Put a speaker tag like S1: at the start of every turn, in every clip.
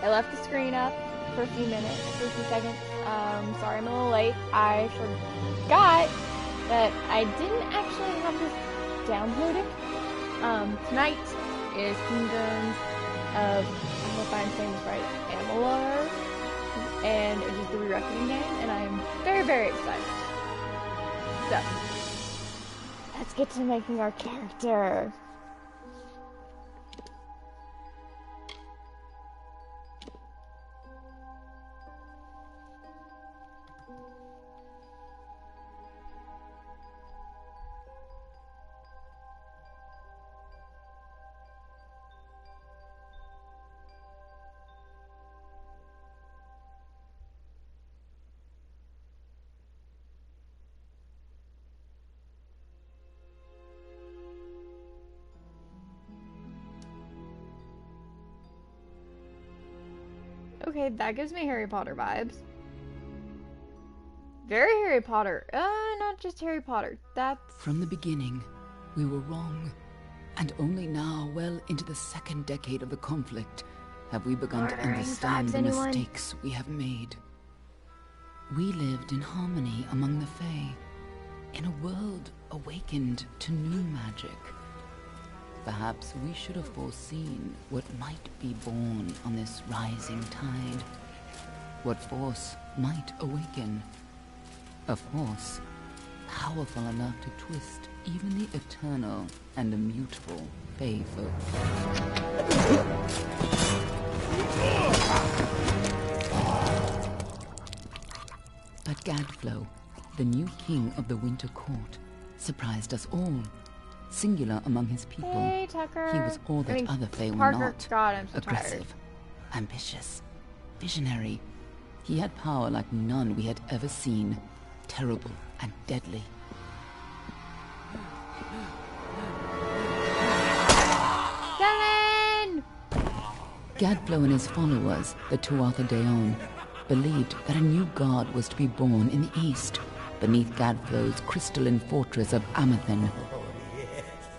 S1: I left the screen up for a few minutes, for a few seconds. Sorry I'm a little late. I forgot that I didn't actually have this downloaded. Tonight is Kingdoms of, I hope I'm saying this right, Amalur, and it is the Re-Reckoning game, and I am very, very excited. So, let's get to making our character. Okay, that gives me Harry Potter vibes. Very Harry Potter. Not just Harry Potter. That's...
S2: From the beginning, we were wrong. And only now, well into the second decade of the conflict, have we begun to understand the mistakes we have made. We lived in harmony among the Fae, in a world awakened to new magic. Perhaps we should have foreseen what might be born on this rising tide. What force might awaken. A force powerful enough to twist even the eternal and immutable Fae folk. But Gadflow, the new king of the Winter Court, surprised us all. Singular among his people,
S1: hey, Tucker.
S2: He was all that other Fae were
S1: Parker,
S2: not.
S1: God, I'm so
S2: Aggressive,
S1: tired.
S2: ambitious, visionary. He had power like none we had ever seen, terrible and deadly.
S1: Dylan!
S2: Gadflow and his followers, the Tuatha Deon, believed that a new god was to be born in the east, beneath Gadflow's crystalline fortress of Amathen.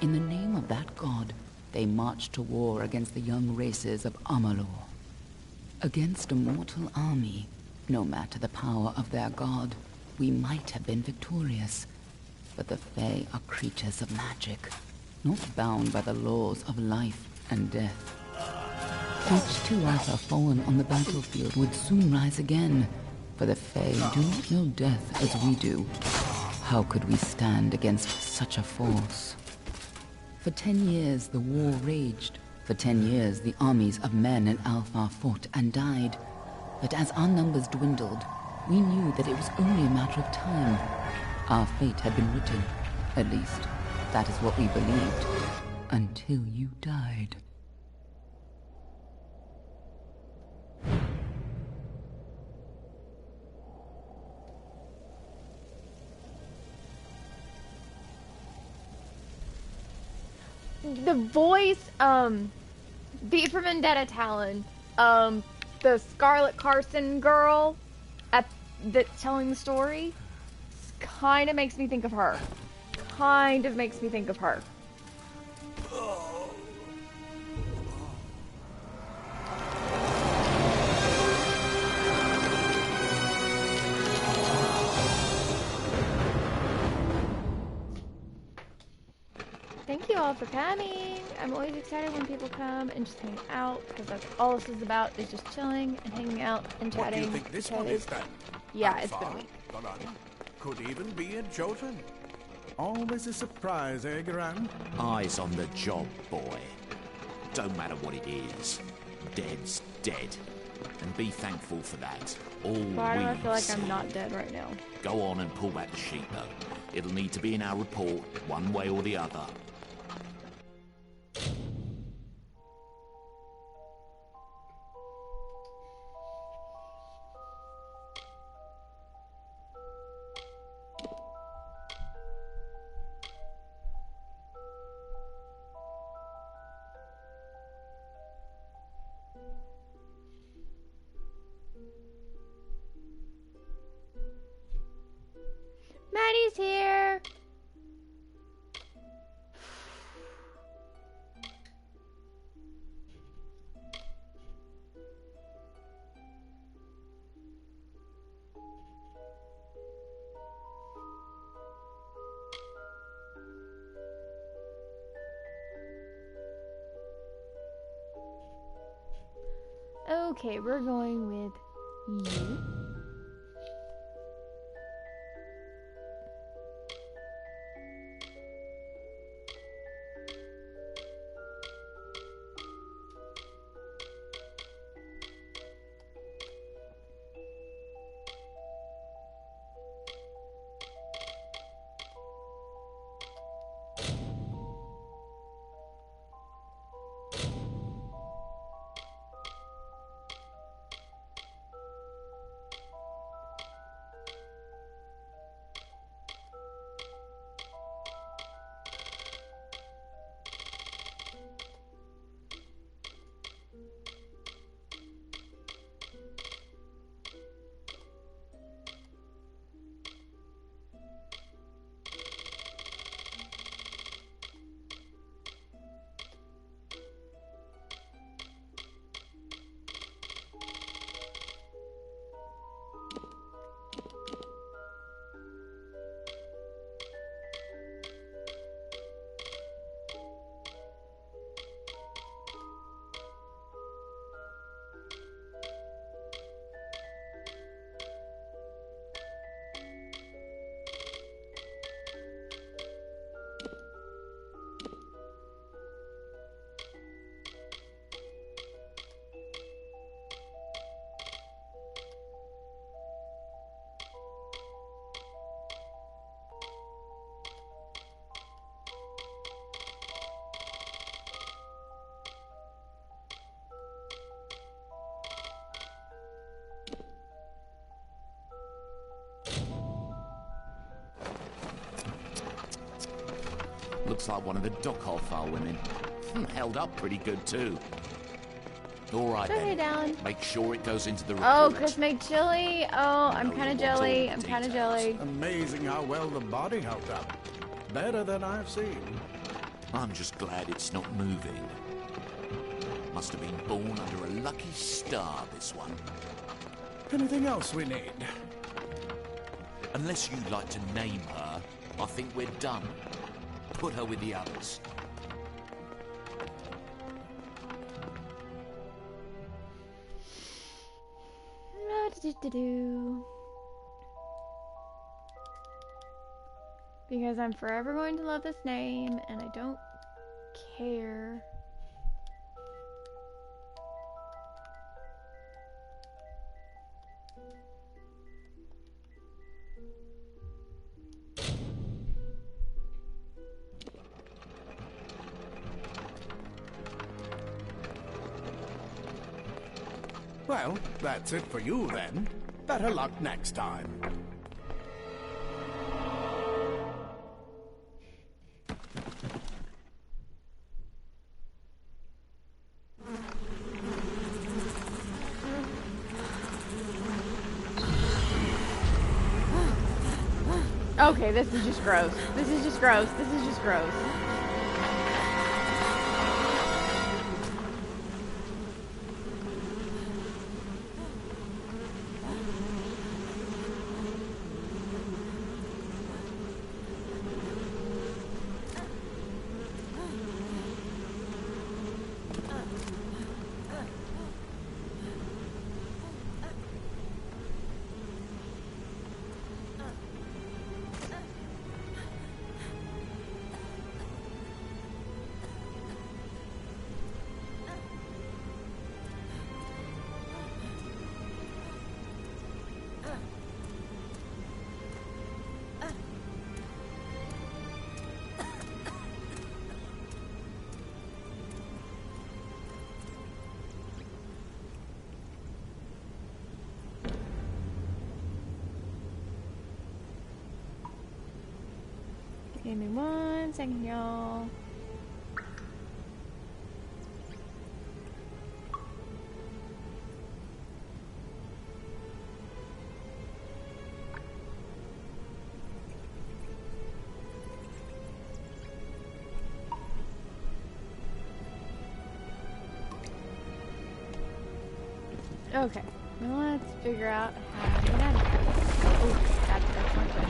S2: In the name of that god, they marched to war against the young races of Amalur. Against a mortal army, no matter the power of their god, we might have been victorious. But the Fae are creatures of magic, not bound by the laws of life and death. Each Tuatha fallen on the battlefield would soon rise again, for the Fae do not know death as we do. How could we stand against such a force? For 10 years the war raged. For 10 years the armies of Men and Alfar fought and died. But as our numbers dwindled, we knew that it was only a matter of time. Our fate had been written. At least, that is what we believed. Until you died.
S1: The voice, V for Vendetta Talon, the Scarlett Carson girl that's telling the story, kind of makes me think of her. Kind of makes me think of her. Thank you all for coming. I'm always excited when people come and just hang out, because that's all this is about, is just chilling and hanging out and chatting.
S3: What do you think this one is then?
S1: Yeah, it's been a week.
S3: Could even be in Jotun. Always a surprise, eh, Garan?
S4: Eyes on the job, boy. Don't matter what it is. Dead's dead. And be thankful for that. All
S1: Why do I feel like
S4: see.
S1: I'm not dead right now?
S4: Go on and pull back the sheet, though. It'll need to be in our report, one way or the other.
S1: Maddie's here! Okay, we're going with you.
S4: Looks like one of the Dockhofar women. Held up pretty good, too. All right,
S1: Okay,
S4: then.
S1: Dallin.
S4: Make sure it goes into the
S1: Oh,
S4: report.
S1: Chris made chili. Oh, I'm
S4: No,
S1: kind of
S4: you want all
S1: jelly.
S4: the
S1: I'm kind of
S4: details.
S1: jelly.
S3: Amazing how well the body held up. Better than I've seen.
S4: I'm just glad it's not moving. Must have been born under a lucky star, this one.
S3: Anything else we need?
S4: Unless you'd like to name her, I think we're done. Put her with the others.
S1: Because I'm forever going to love this name, and I don't care.
S3: Well, that's it for you then. Better luck next time.
S1: Okay, this is just gross. This is just gross. This is just gross. Give me 1 second, y'all. Okay, now let's figure out how to get out of here. Oh, that's not good.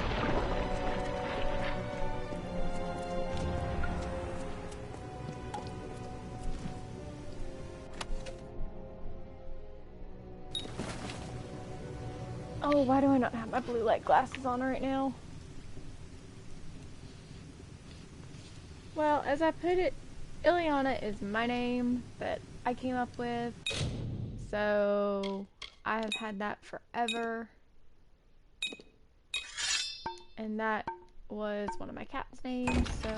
S1: Oh, why do I not have my blue light glasses on right now? Well, as I put it, Ileana is my name that I came up with. So, I have had that forever. And that was one of my cat's names, so...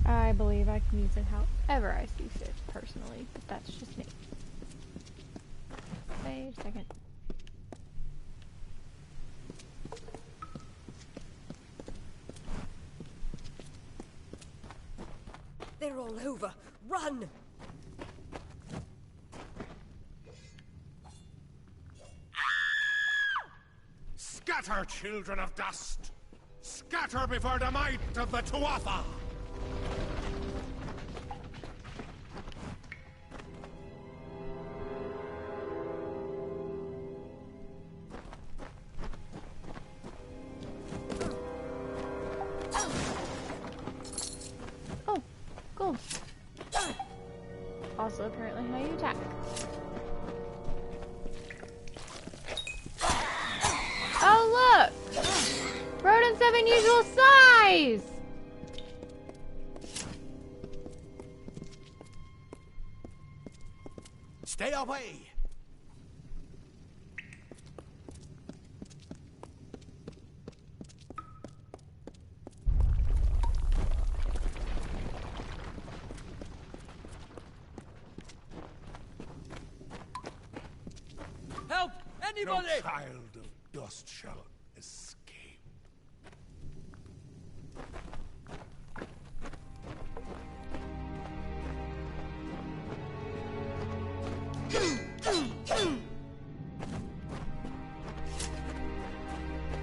S1: I believe I can use it however I see fit, personally, but that's just me. Wait a second.
S5: They're all over. Run!
S3: Scatter, children of dust! Scatter before the might of the Tuatha!
S1: Oh, cool. Also, apparently, how you attack. Oh, look! Rodents of unusual size!
S4: Stay away!
S5: Help! Anybody!
S3: No child of dust shall escape.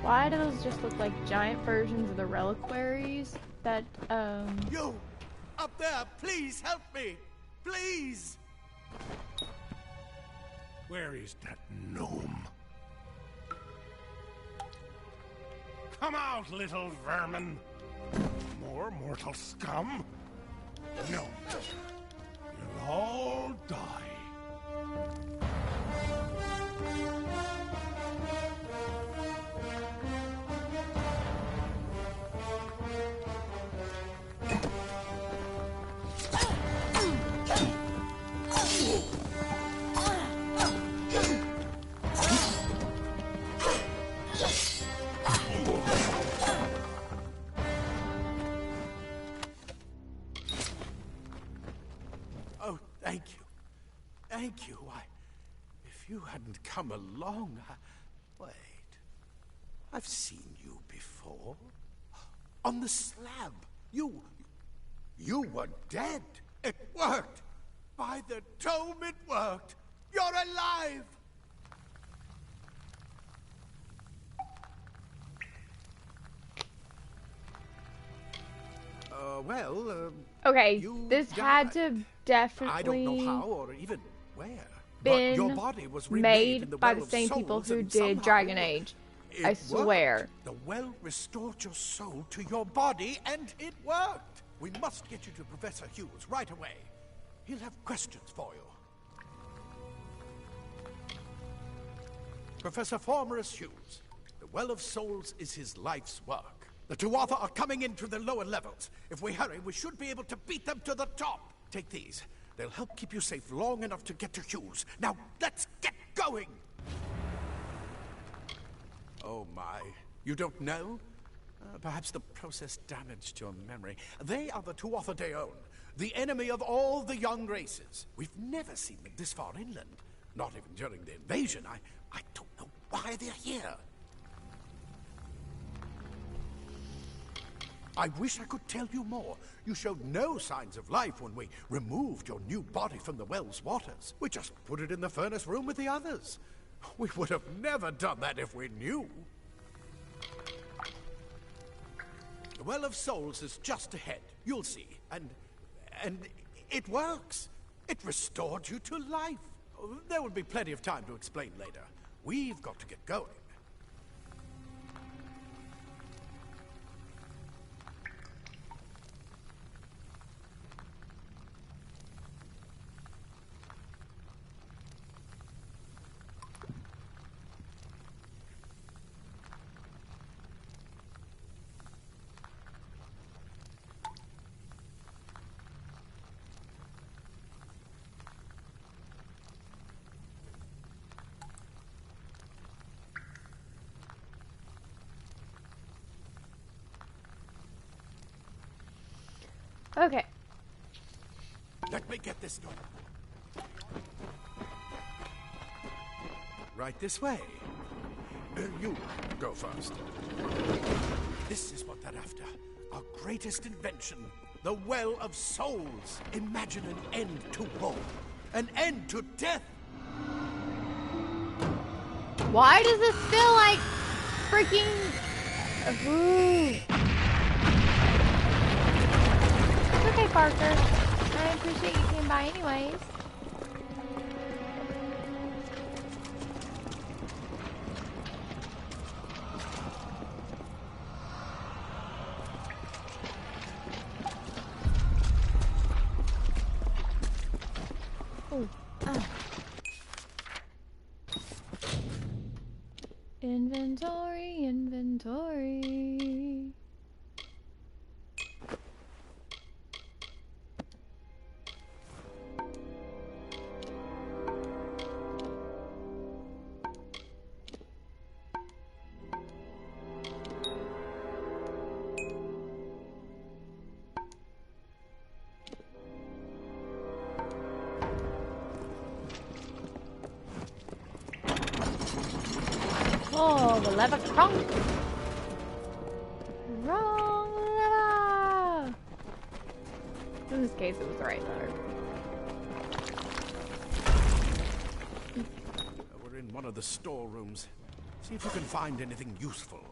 S1: Why do those just look like giant versions of the reliquaries that,
S4: You! Up there, please help me! Please!
S3: Where is that gnome? Come out, little vermin! More mortal scum? No. You'll all die.
S4: Oh, thank you. Thank you. If you hadn't come along, Wait. I've seen you before. On the slab. You were dead. It worked. By the tome, it worked. You're alive.
S1: okay,
S4: You
S1: this had to
S4: died.
S1: definitely
S4: I don't know how or even where.
S1: been
S4: but your body was remade in the
S1: made by
S4: Well
S1: the
S4: of
S1: same people
S4: Souls,
S1: who
S4: and
S1: did
S4: somehow
S1: Dragon Age. I
S4: it
S1: swear.
S4: worked. The well restored your soul to your body, and it worked. We must get you to Professor Hughes right away. He'll have questions for you. Professor Formorus Hughes, the Well of Souls is his life's work. The Tuatha are coming in through the lower levels. If we hurry, we should be able to beat them to the top. Take these. They'll help keep you safe long enough to get to Hughes. Now, let's get going! Oh my. You don't know? Perhaps the process damaged your memory. They are the Tuatha Deon, the enemy of all the young races. We've never seen them this far inland. Not even during the invasion. I don't know why they're here. I wish I could tell you more. You showed no signs of life when we removed your new body from the well's waters. We just put it in the furnace room with the others. We would have never done that if we knew. The Well of Souls is just ahead. You'll see. And it works. It restored you to life. There will be plenty of time to explain later. We've got to get going.
S1: Okay.
S4: Let me get this door. Right this way. You go first. This is what they're after. Our greatest invention. The Well of Souls. Imagine an end to war. An end to death.
S1: Why does this feel like freaking... Ooh. It's okay, Parker. I appreciate you came by anyways. Ooh. Inventory, inventory. Oh, the lever crunk. Wrong lever. In this case, it was the right lever.
S4: We're in one of the storerooms. See if you can find anything useful.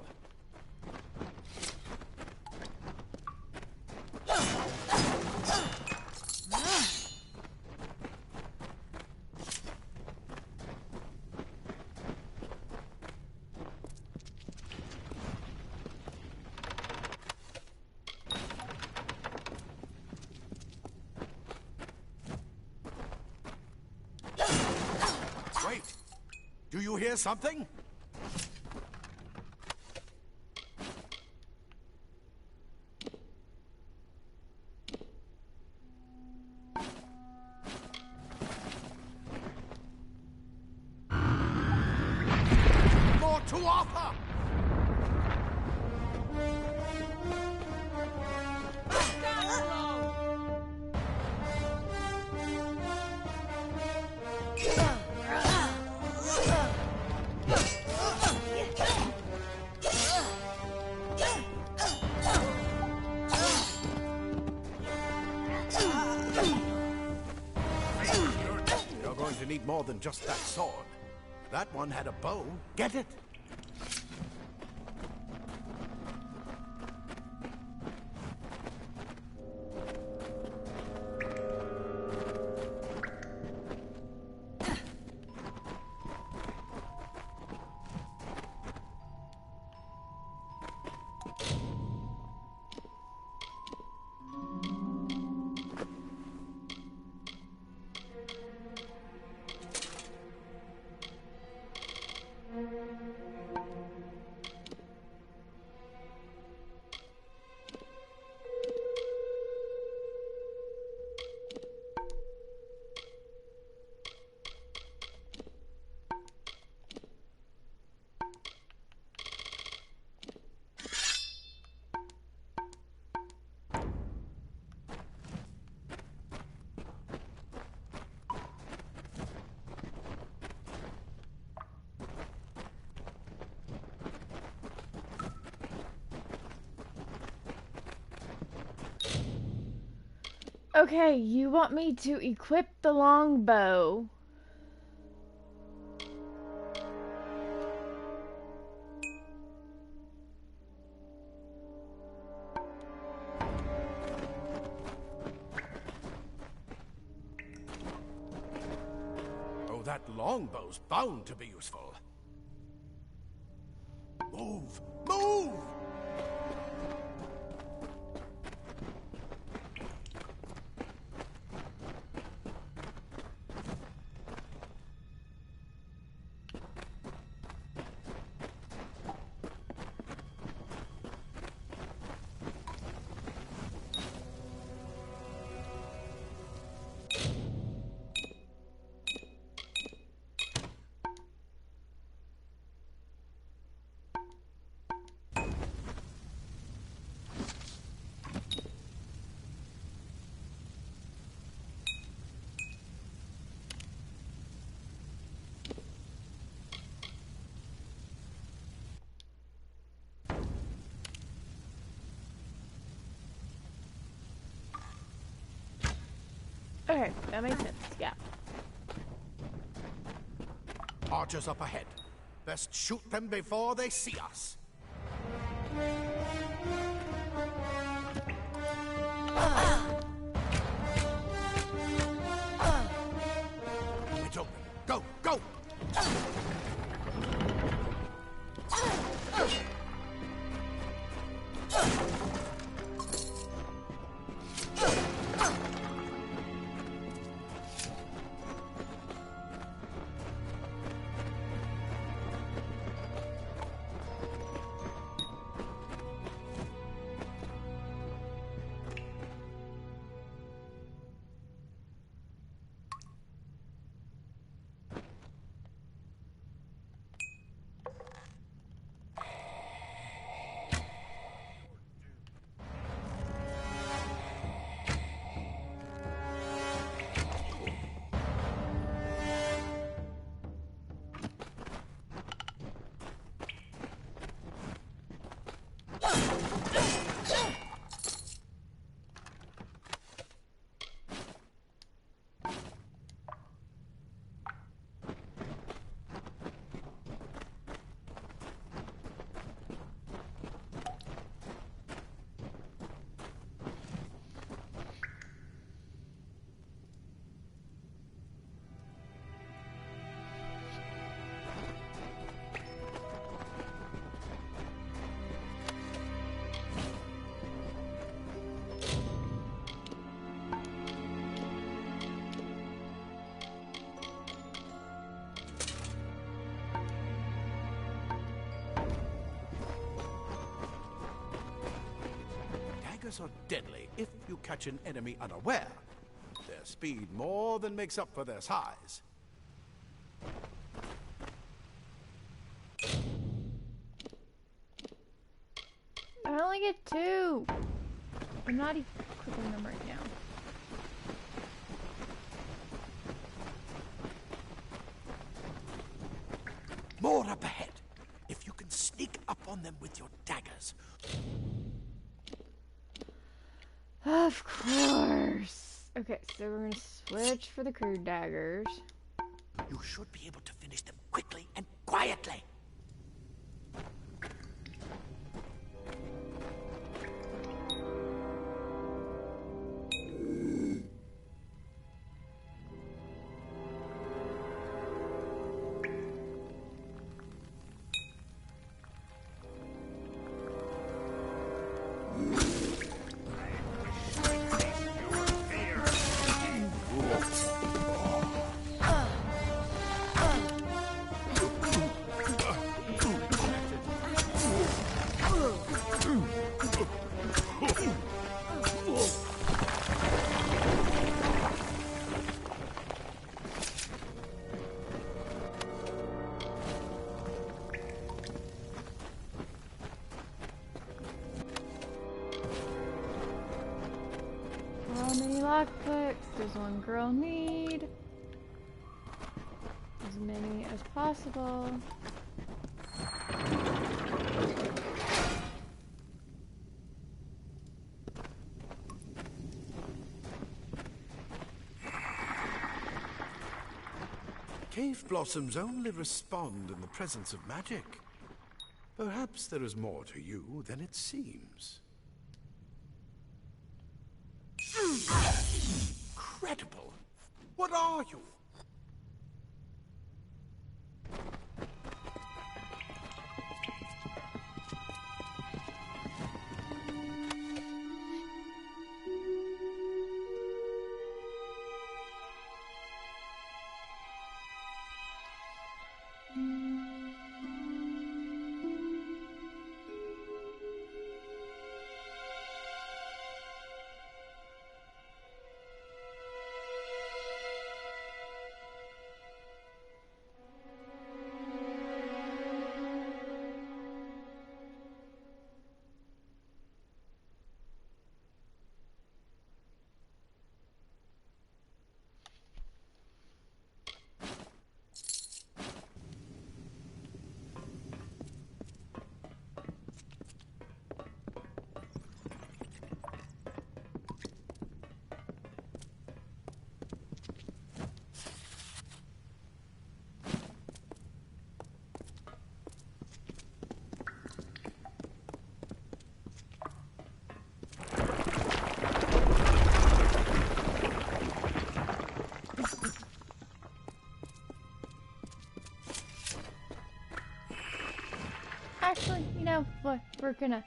S4: Wait! Do you hear something? More to offer! You're going to need more than just that sword. That one had a bow. Get it?
S1: Okay, you want me to equip the longbow.
S4: longbow's bound to be useful. Move! Move!
S1: Okay, that makes sense, yeah.
S4: Archers up ahead. Best shoot them before they see us. It's open. Go, go! Daggers are deadly if you catch an enemy unaware. Their speed more than makes up for their size.
S1: I only get 2. I'm not equipping them right now.
S4: More up ahead. If you can sneak up on them with your daggers.
S1: Of course. Okay, so we're gonna switch for the crude daggers.
S4: You should be able to finish them quickly and quietly.
S1: How many lockpicks does one girl need? As many as possible.
S4: Cave blossoms only respond in the presence of magic. Perhaps there is more to you than it seems. Incredible! What are you?
S1: actually, you know what? We're gonna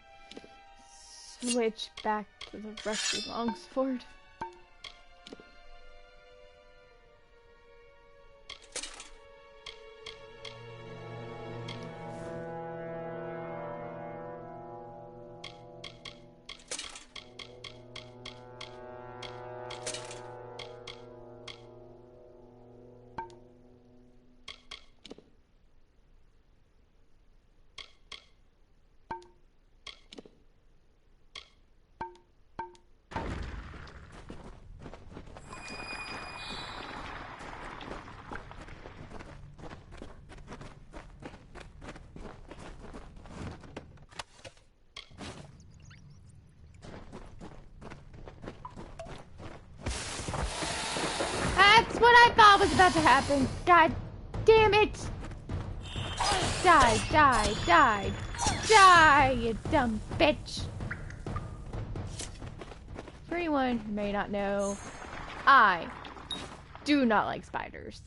S1: switch back to the rusty longsword. That's what I thought was about to happen. God damn it! Die, die, die, die, you dumb bitch! For anyone who may not know, I do not like spiders.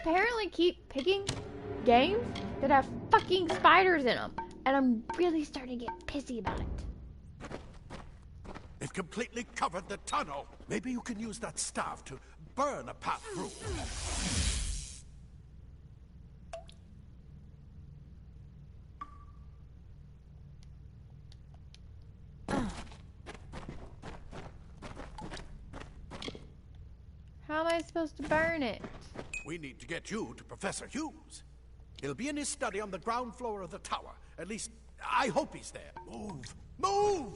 S1: Apparently keep picking games that have fucking spiders in them, and I'm really starting to get pissy about it.
S4: It completely covered the tunnel. Maybe you can use that staff to burn a path through.
S1: How am I supposed to burn it?
S4: We need to get you to Professor Hughes. He'll be in his study on the ground floor of the tower. At least, I hope he's there. Move! Move!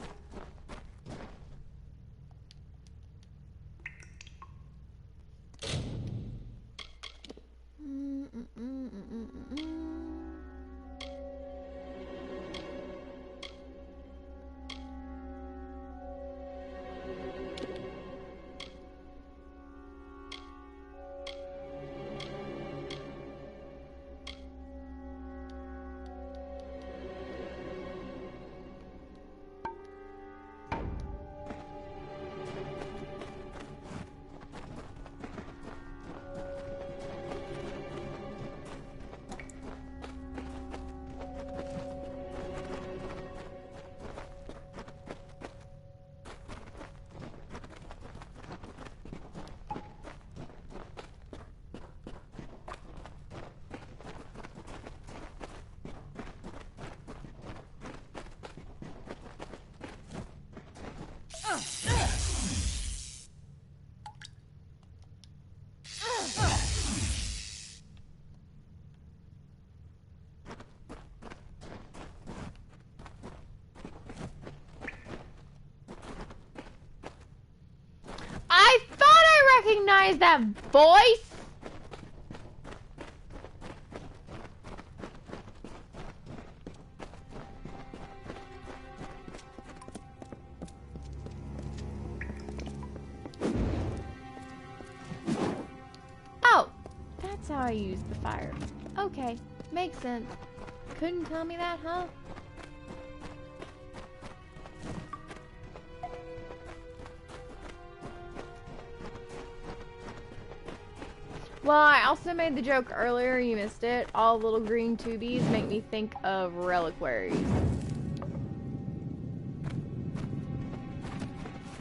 S1: Recognize that voice? Oh, that's how I use the fire. Okay, makes sense. Couldn't tell me that, huh? Well, I also made the joke earlier, you missed it. All little green tubies make me think of reliquaries.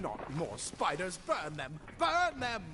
S4: Not more spiders! Burn them! Burn them!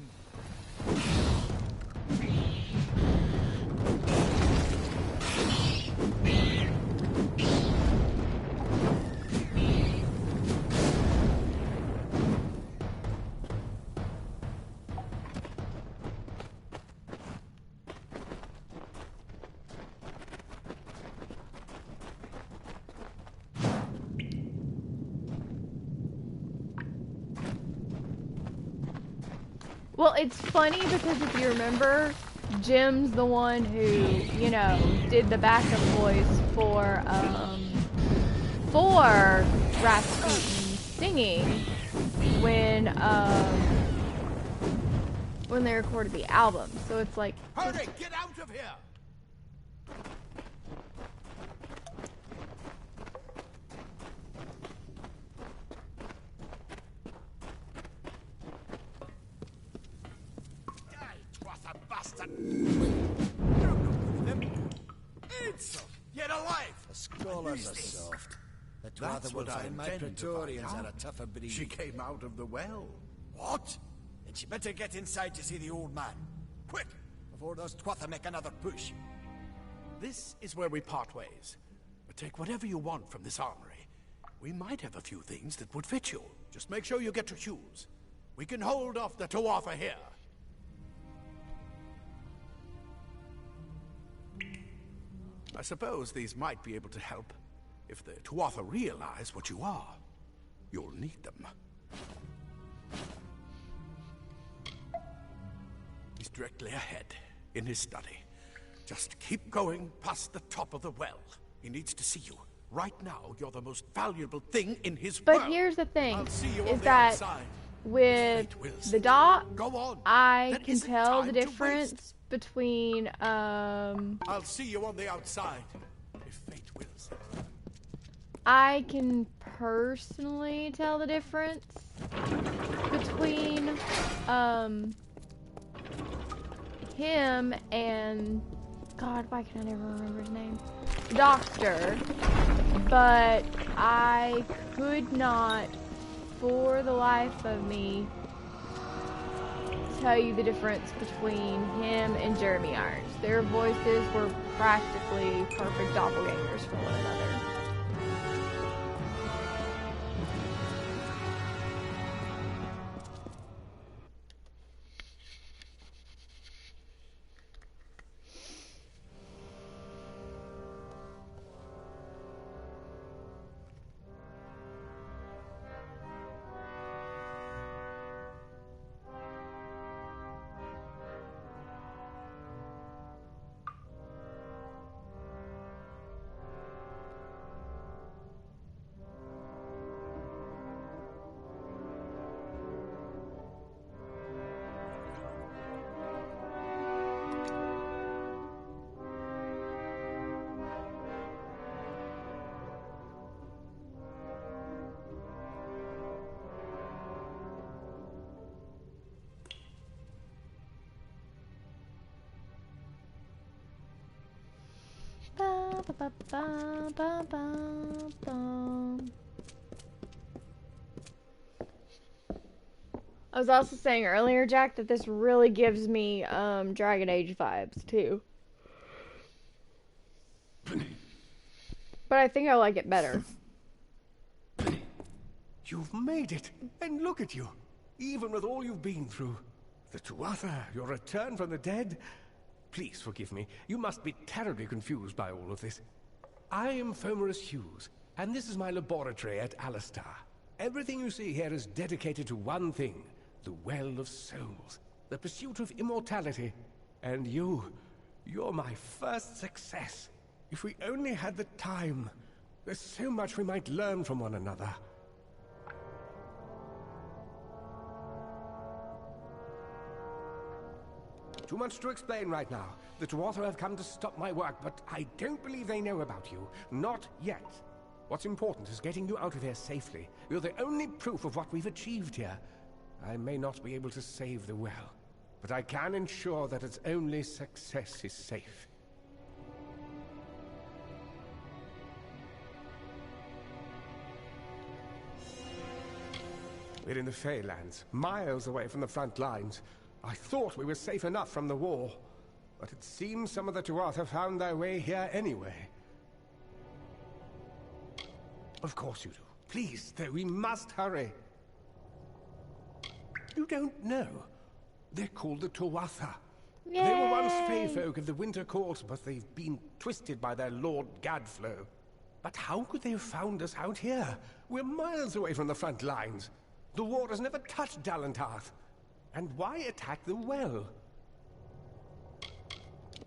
S1: Well, it's funny because if you remember, Jim's the one who, you know, did the backup voice for Rasputin singing when they recorded the album. So it's like,
S4: hurry, get out of here! bastard! You're no good with him. It's yet alive!
S6: The scholars are
S4: Who's this?
S6: soft. The
S3: That's
S6: Tuatha will
S3: what I
S6: find my
S3: intended to
S6: Praetorians
S3: find
S6: are a
S3: out.
S6: tougher breed.
S3: She came out of the well.
S4: What? Then she better get inside to see the old man. Quick! Before those Tuatha make another push. This is where we part ways. But take whatever you want from this armory. We might have a few things that would fit you. Just make sure you get your shoes. We can hold off the Tuatha here. I suppose these might be able to help. If the Tuatha realize what you are, you'll need them. He's directly ahead, in his study. Just keep going past the top of the well. He needs to see you. Right now, you're the most valuable thing in his world.
S1: But here's the thing,
S4: I'll see you on
S1: is
S4: the
S1: that
S4: outside.
S1: with
S4: Fate wills.
S1: the dot,
S4: Go on.
S1: I
S4: There
S1: can
S4: isn't
S1: tell the
S4: time to
S1: difference
S4: waste.
S1: between,
S4: I'll see you on the outside, if fate wills.
S1: I can personally tell the difference between, him and, God, why can I never remember his name? Doctor. But I could not, for the life of me, tell you the difference between him and Jeremy Irons. Their voices were practically perfect doppelgangers for one another. I was also saying earlier, Jack, that this really gives me Dragon Age vibes too. But I think I like it better.
S7: You've made it, and look at you. Even with all you've been through. The Tuatha, your return from the dead. Please forgive me. You must be terribly confused by all of this. I am Fomerus Hughes, and this is my laboratory at Alistar. Everything you see here is dedicated to one thing, the Well of Souls, the pursuit of immortality. And you're my first success. If we only had the time, there's so much we might learn from one another. Too much to explain right now. The Tuatha have come to stop my work, but I don't believe they know about you. Not yet. What's important is getting you out of here safely. You're the only proof of what we've achieved here. I may not be able to save the well, but I can ensure that its only success is safe. We're in the Feylands, miles away from the front lines. I thought we were safe enough from the war, but it seems some of the Tuatha found their way here anyway. Of course you do. Please, though, we must hurry. You don't know. They're called the Tuatha. They were once Fey folk of the Winter Court, but they've been twisted by their Lord Gadflow. But how could they have found us out here? We're miles away from the front lines. The war has never touched Dalentarth. And why attack the well?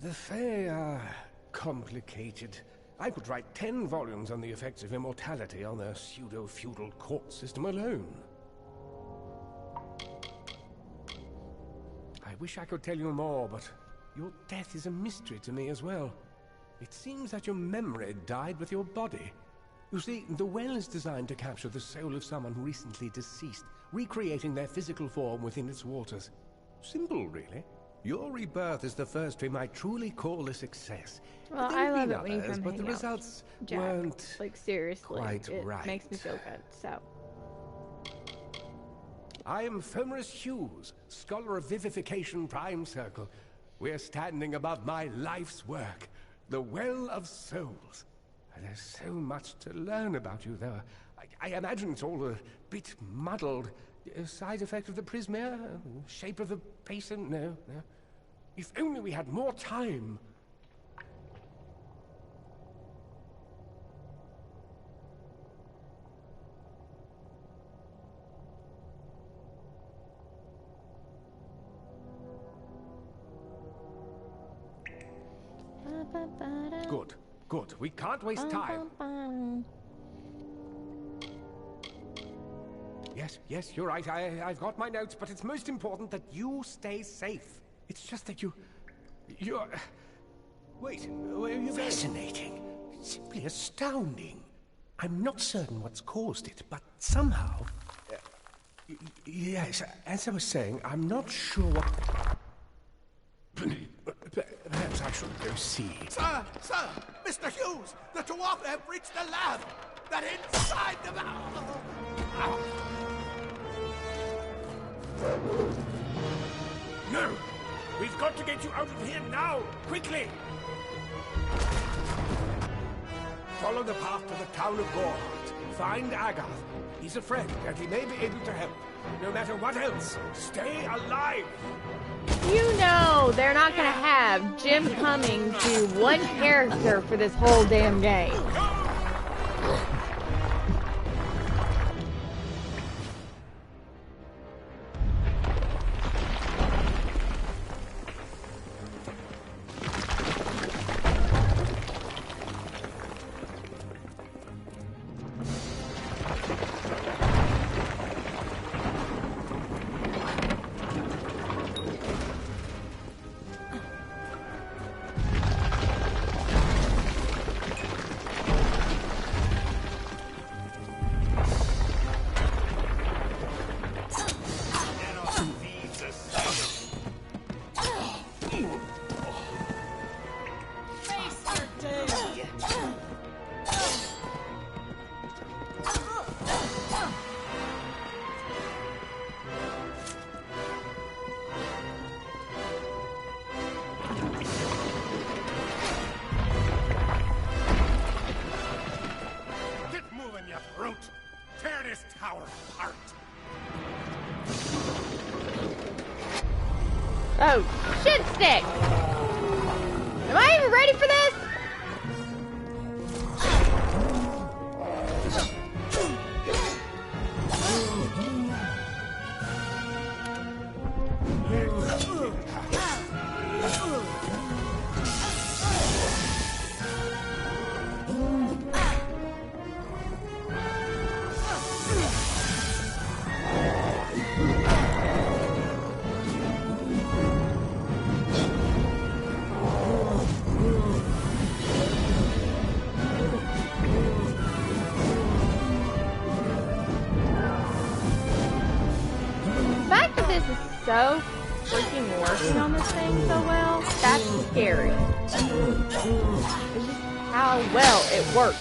S7: The Fae are complicated. I could write 10 volumes on the effects of immortality on their pseudo-feudal court system alone. I wish I could tell you more, but your death is a mystery to me as well. It seems that your memory died with your body. You see, the well is designed to capture the soul of someone recently deceased, recreating their physical form within its waters. Simple, really. Your rebirth is the first we might truly call a success.
S1: Well,
S7: There
S1: I
S7: have
S1: love
S7: been
S1: it when you
S7: others,
S1: come
S7: but
S1: hang
S7: the
S1: out with
S7: results
S1: Jack.
S7: weren't
S1: Like, seriously,
S7: quite
S1: it
S7: right.
S1: makes me feel good, so.
S7: I am Fomorus Hughes, Scholar of Vivification Prime Circle. We're standing above my life's work, the Well of Souls. And there's so much to learn about you, though. I imagine it's all a bit muddled. A side effect of the Prismere? Shape of the basin? No. If only we had more time. Good. We can't waste time. Yes, you're right. I've got my notes, but it's most important that you stay safe. It's just that you're... Wait, where are you going?
S4: Fascinating. Simply astounding. I'm not certain what's caused it, but somehow... yes, as I was saying, I'm not sure what... Perhaps I should go see.
S3: Sir! Mr. Hughes! The Tuatha have reached the lab! They're inside the lab!
S7: No! We've got to get you out of here now! Quickly! Follow the path to the town of Gorhart. Find Agath. He's a friend, and he may be able to help. No matter what else, stay alive!
S1: You know they're not gonna have Jim Cummings do one character for this whole damn game. Oh, shit stick! Am I even ready for this? So freaking working on this thing so well, that's scary. It's just how well it works.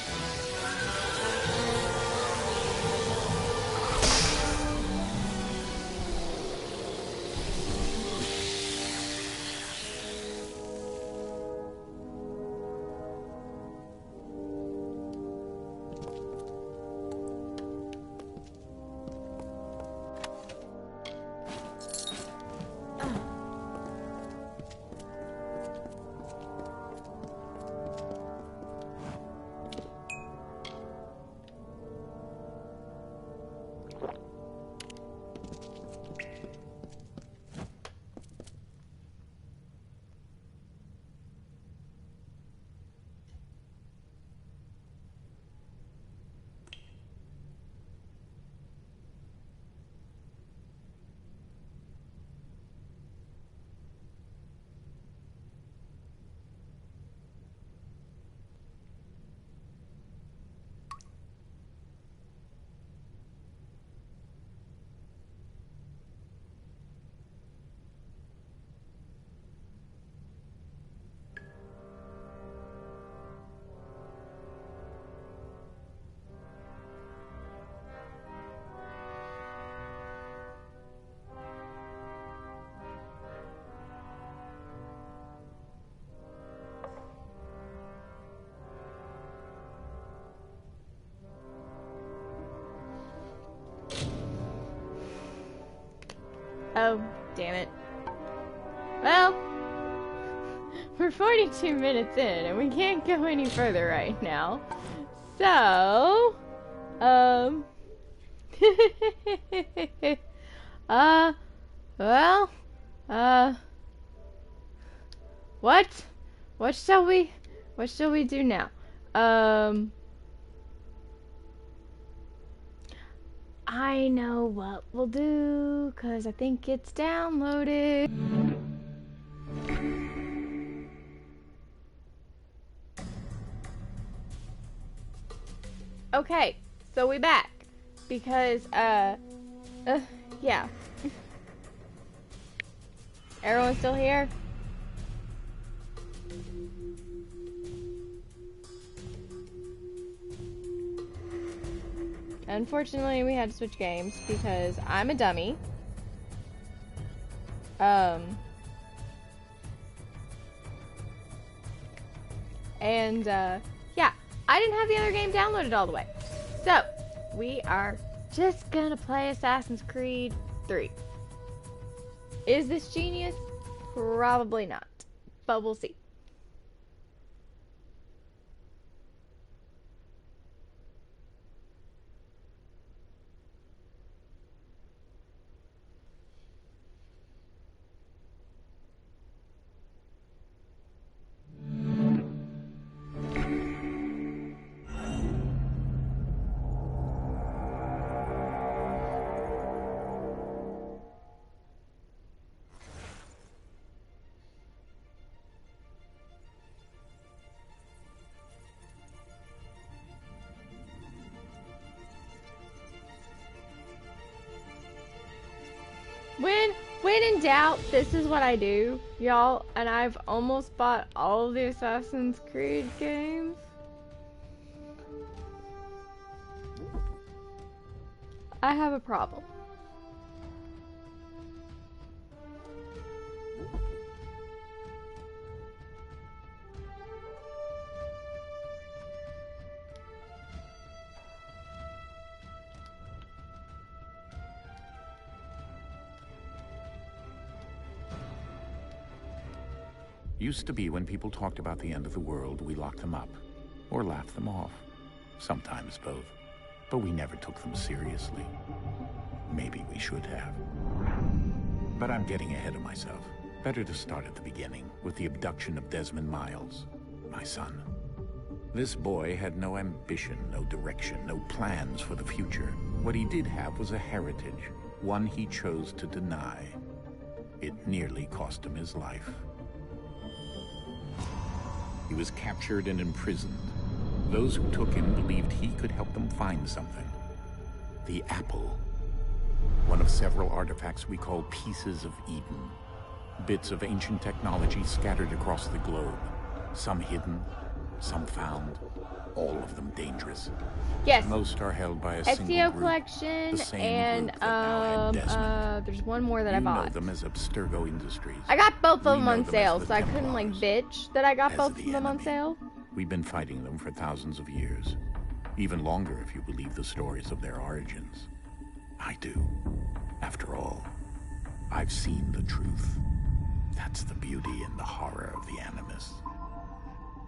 S1: Oh, damn it. Well, we're 42 minutes in, and we can't go any further right now. So, well, what shall we do now? I know what we'll do, 'cause I think it's downloaded. Okay, so we back, because, yeah. Everyone still here? Unfortunately, we had to switch games because I'm a dummy. Yeah, I didn't have the other game downloaded all the way. So, we are just gonna play Assassin's Creed 3. Is this genius? Probably not, but we'll see. When in doubt, this is what I do, y'all, and I've almost bought all of the Assassin's Creed games. I have a problem.
S6: Used to be when people talked about the end of the world, we locked them up. Or laughed them off. Sometimes both. But we never took them seriously. Maybe we should have. But I'm getting ahead of myself. Better to start at the beginning, with the abduction of Desmond Miles, my son. This boy had no ambition, no direction, no plans for the future. What he did have was a heritage, one he chose to deny. It nearly cost him his life. He was captured and imprisoned. Those who took him believed he could help them find something. The apple. One of several artifacts we call Pieces of Eden. Bits of ancient technology scattered across the globe. Some hidden, some found, all of them dangerous.
S1: Yes.
S6: Most are held by a single
S1: Ezio
S6: group,
S1: collection,
S6: the same
S1: and
S6: group that now had Desmond.
S1: there's one more that I
S6: You know
S1: bought.
S6: them as Abstergo Industries.
S1: I got both of
S6: We
S1: them
S6: know
S1: on
S6: them
S1: sale,
S6: as the
S1: so I couldn't like
S6: Templars,
S1: bitch that I got
S6: as
S1: both
S6: the
S1: of them on
S6: enemy.
S1: sale.
S6: We've been fighting them for thousands of years. Even longer if you believe the stories of their origins. I do. After all, I've seen the truth. That's the beauty and the horror of the Animus.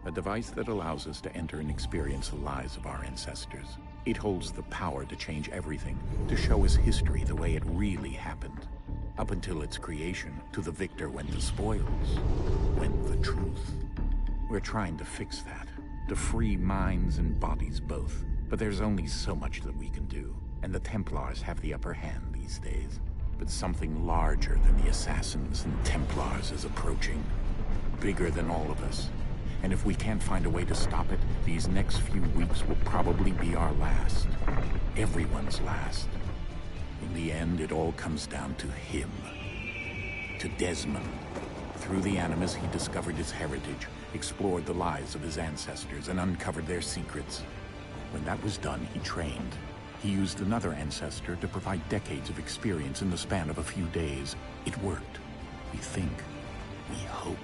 S6: A device that allows us to enter and experience the lives of our ancestors. It holds the power to change everything, to show us history the way it really happened. Up until its creation, to the victor went the spoils, went the truth. We're trying to fix that, to free minds and bodies both. But there's only so much that we can do, and the Templars have the upper hand these days. But something larger than the Assassins and Templars is approaching. Bigger than all of us. And if we can't find a way to stop it, these next few weeks will probably be our last. Everyone's last. In the end, it all comes down to him. To Desmond. Through the Animus, he discovered his heritage, explored the lives of his ancestors, and uncovered their secrets. When that was done, he trained. He used another ancestor to provide decades of experience in the span of a few days. It worked. We think. We hope.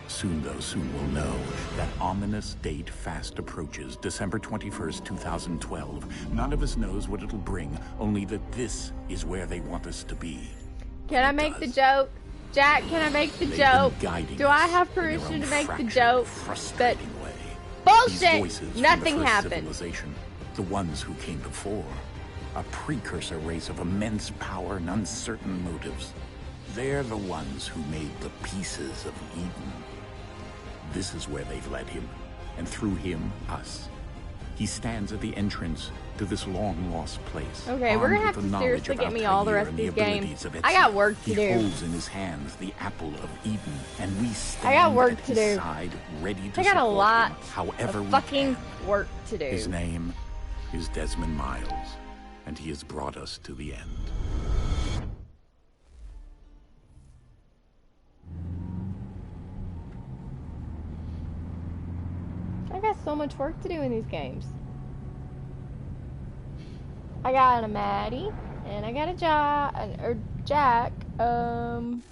S6: Soon, though, soon we'll know. That ominous date fast approaches, December 21st, 2012. None of us knows what it'll bring, only that this is where they want us to be.
S1: Can I make the joke? Jack, can I make the joke? Do I have permission to make the joke? But bullshit! Nothing happened.
S6: The ones who came before, a precursor race of immense power and uncertain motives. They're the ones who made the pieces of Eden. This is where they've led him, and through him, us. He stands at the entrance to this long-lost place.
S1: Okay, we're gonna have to seriously get me all the rest of these games. I got work to do.
S6: He holds in his hands the apple of Eden, and we stand
S1: I got work
S6: at
S1: to
S6: his
S1: do.
S6: side, ready to
S1: I got a
S6: support
S1: lot
S6: him however
S1: of
S6: we
S1: fucking
S6: can.
S1: work to do.
S6: His name is Desmond Miles, and he has brought us to the end.
S1: I got so much work to do in these games. I got a Maddie, and I got a Jack. I'm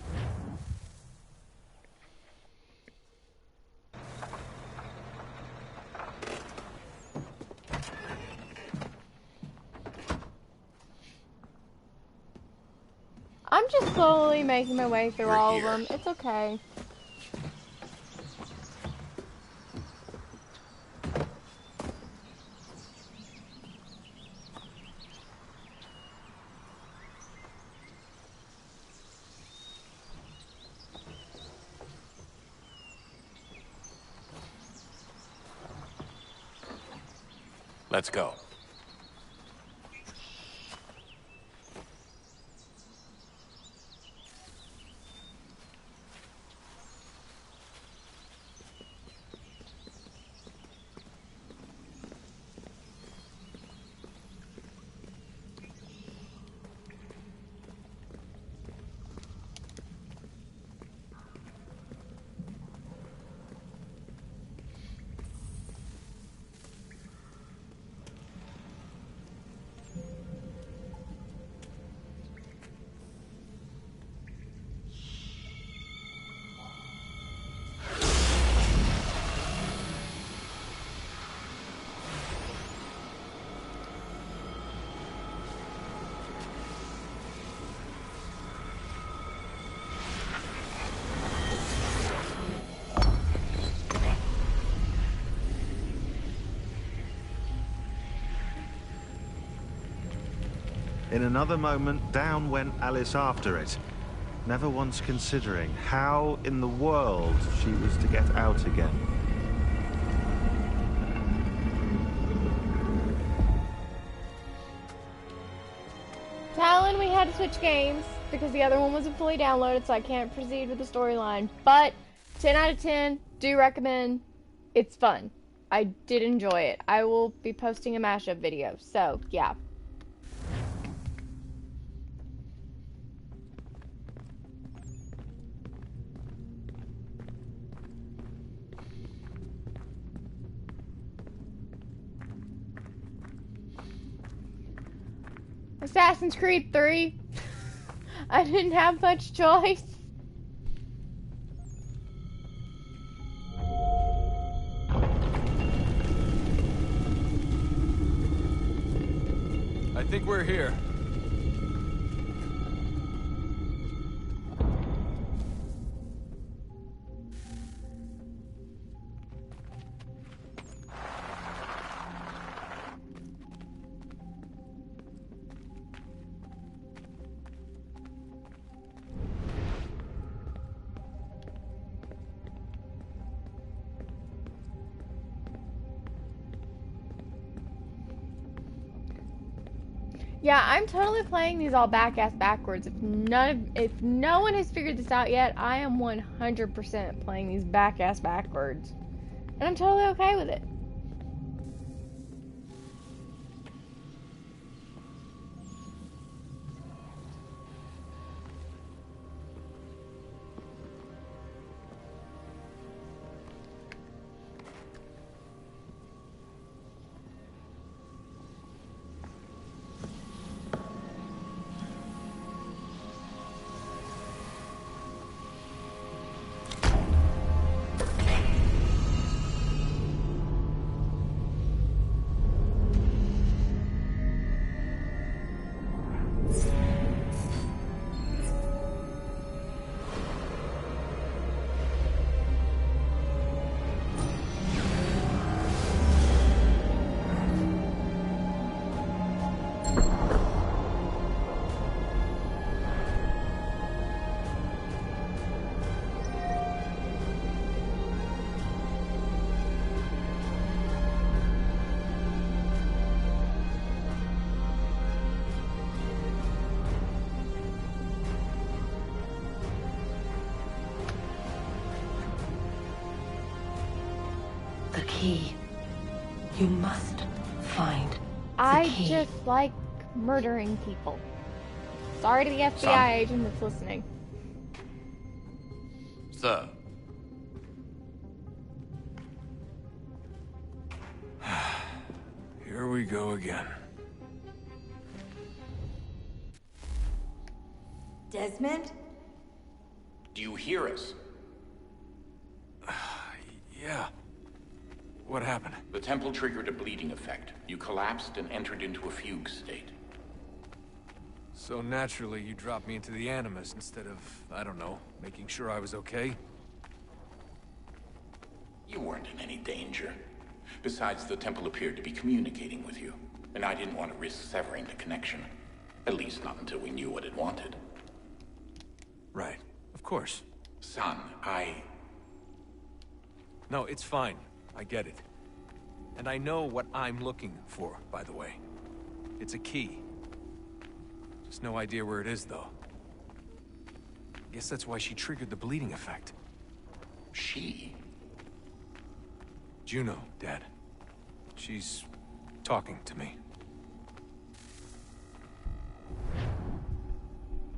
S1: just slowly making my way through all of them. It's okay.
S6: Let's go.
S8: In another moment, down went Alice after it, never once considering how in the world she was to get out again.
S1: Talon, we had to switch games because the other one wasn't fully downloaded, so I can't proceed with the storyline. But 10 out of 10, do recommend. It's fun. I did enjoy it. I will be posting a mashup video, so yeah. Assassin's Creed 3. I didn't have much choice.
S9: I think we're here.
S1: Yeah, I'm totally playing these all backwards. If no one has figured this out yet, I am 100% playing these backwards. And I'm totally okay with it.
S9: key. You must find the
S1: I
S9: key.
S1: just like murdering people. Sorry to the FBI agent that's listening.
S6: Sir.
S10: Here we go again.
S11: Desmond?
S6: Do you hear us?
S10: Yeah. What happened?
S6: The temple triggered a bleeding effect. You collapsed and entered into a fugue state.
S10: So naturally, you dropped me into the Animus instead of, I don't know, making sure I was okay?
S6: You weren't in any danger. Besides, the temple appeared to be communicating with you, and I didn't want to risk severing the connection. At least not until we knew what it wanted.
S10: Right. Of course.
S6: Son,
S10: No, it's fine. I get it. And I know what I'm looking for, by the way. It's a key. Just no idea where it is, though. Guess that's why she triggered the bleeding effect.
S6: She?
S10: Juno, Dad. She's talking to me.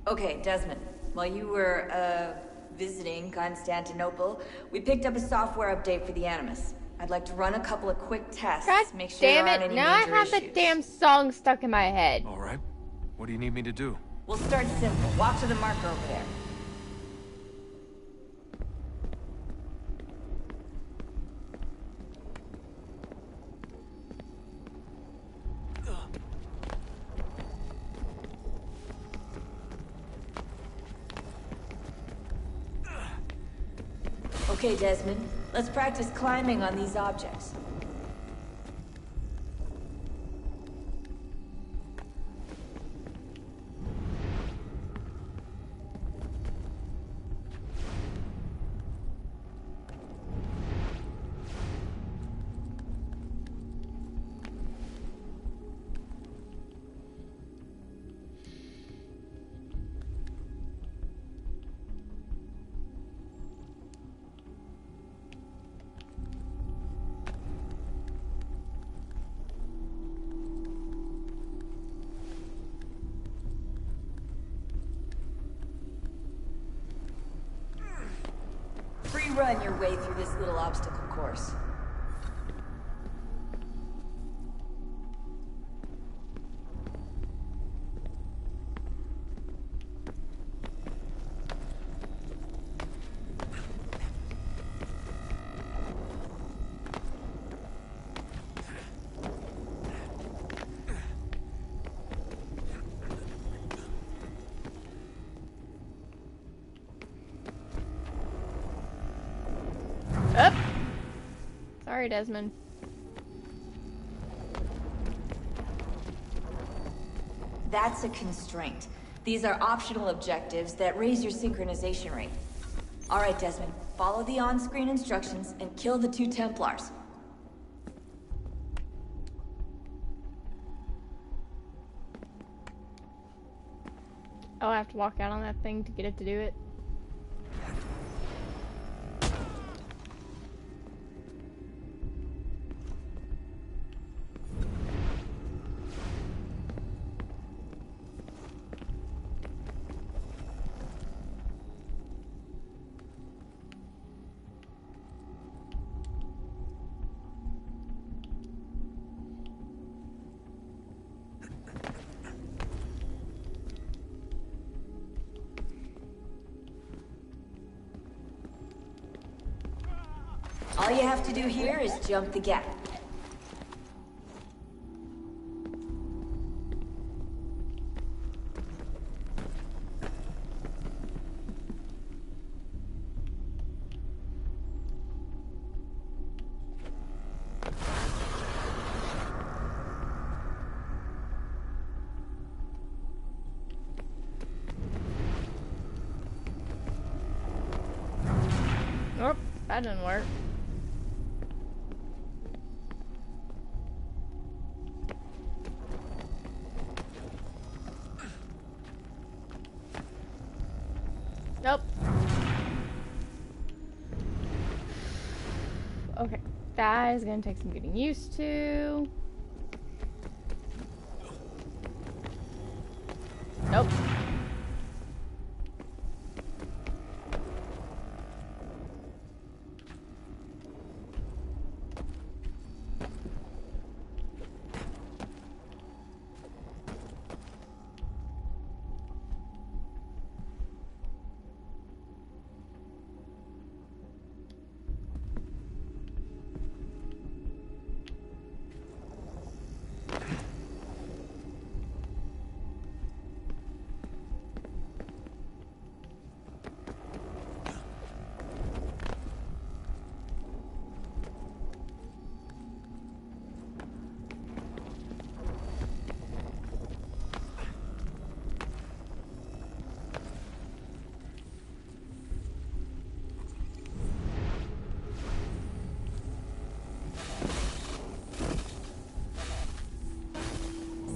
S11: Okay, Desmond. While you were, visiting Constantinople, we picked up a software update for the Animus. I'd like to run a couple of quick tests.
S1: God
S11: Make sure
S1: damn
S11: there aren't
S1: it,
S11: any
S1: now I
S11: major
S1: have the
S11: issues.
S1: damn song stuck in my head.
S10: Alright. What do you need me to do?
S11: We'll start simple. Walk to the marker over there. Okay, Desmond. Let's practice climbing on these objects. Free-run your way through this little obstacle course.
S1: Up. Sorry, Desmond.
S11: That's a constraint. These are optional objectives that raise your synchronization rate. Alright, Desmond. Follow the on-screen instructions and kill the 2 Templars.
S1: Oh, I have to walk out on that thing to get it to do it.
S11: All you have to do here is jump the gap.
S1: Nope, that didn't work. Nope. Okay. That is gonna take some getting used to. Nope.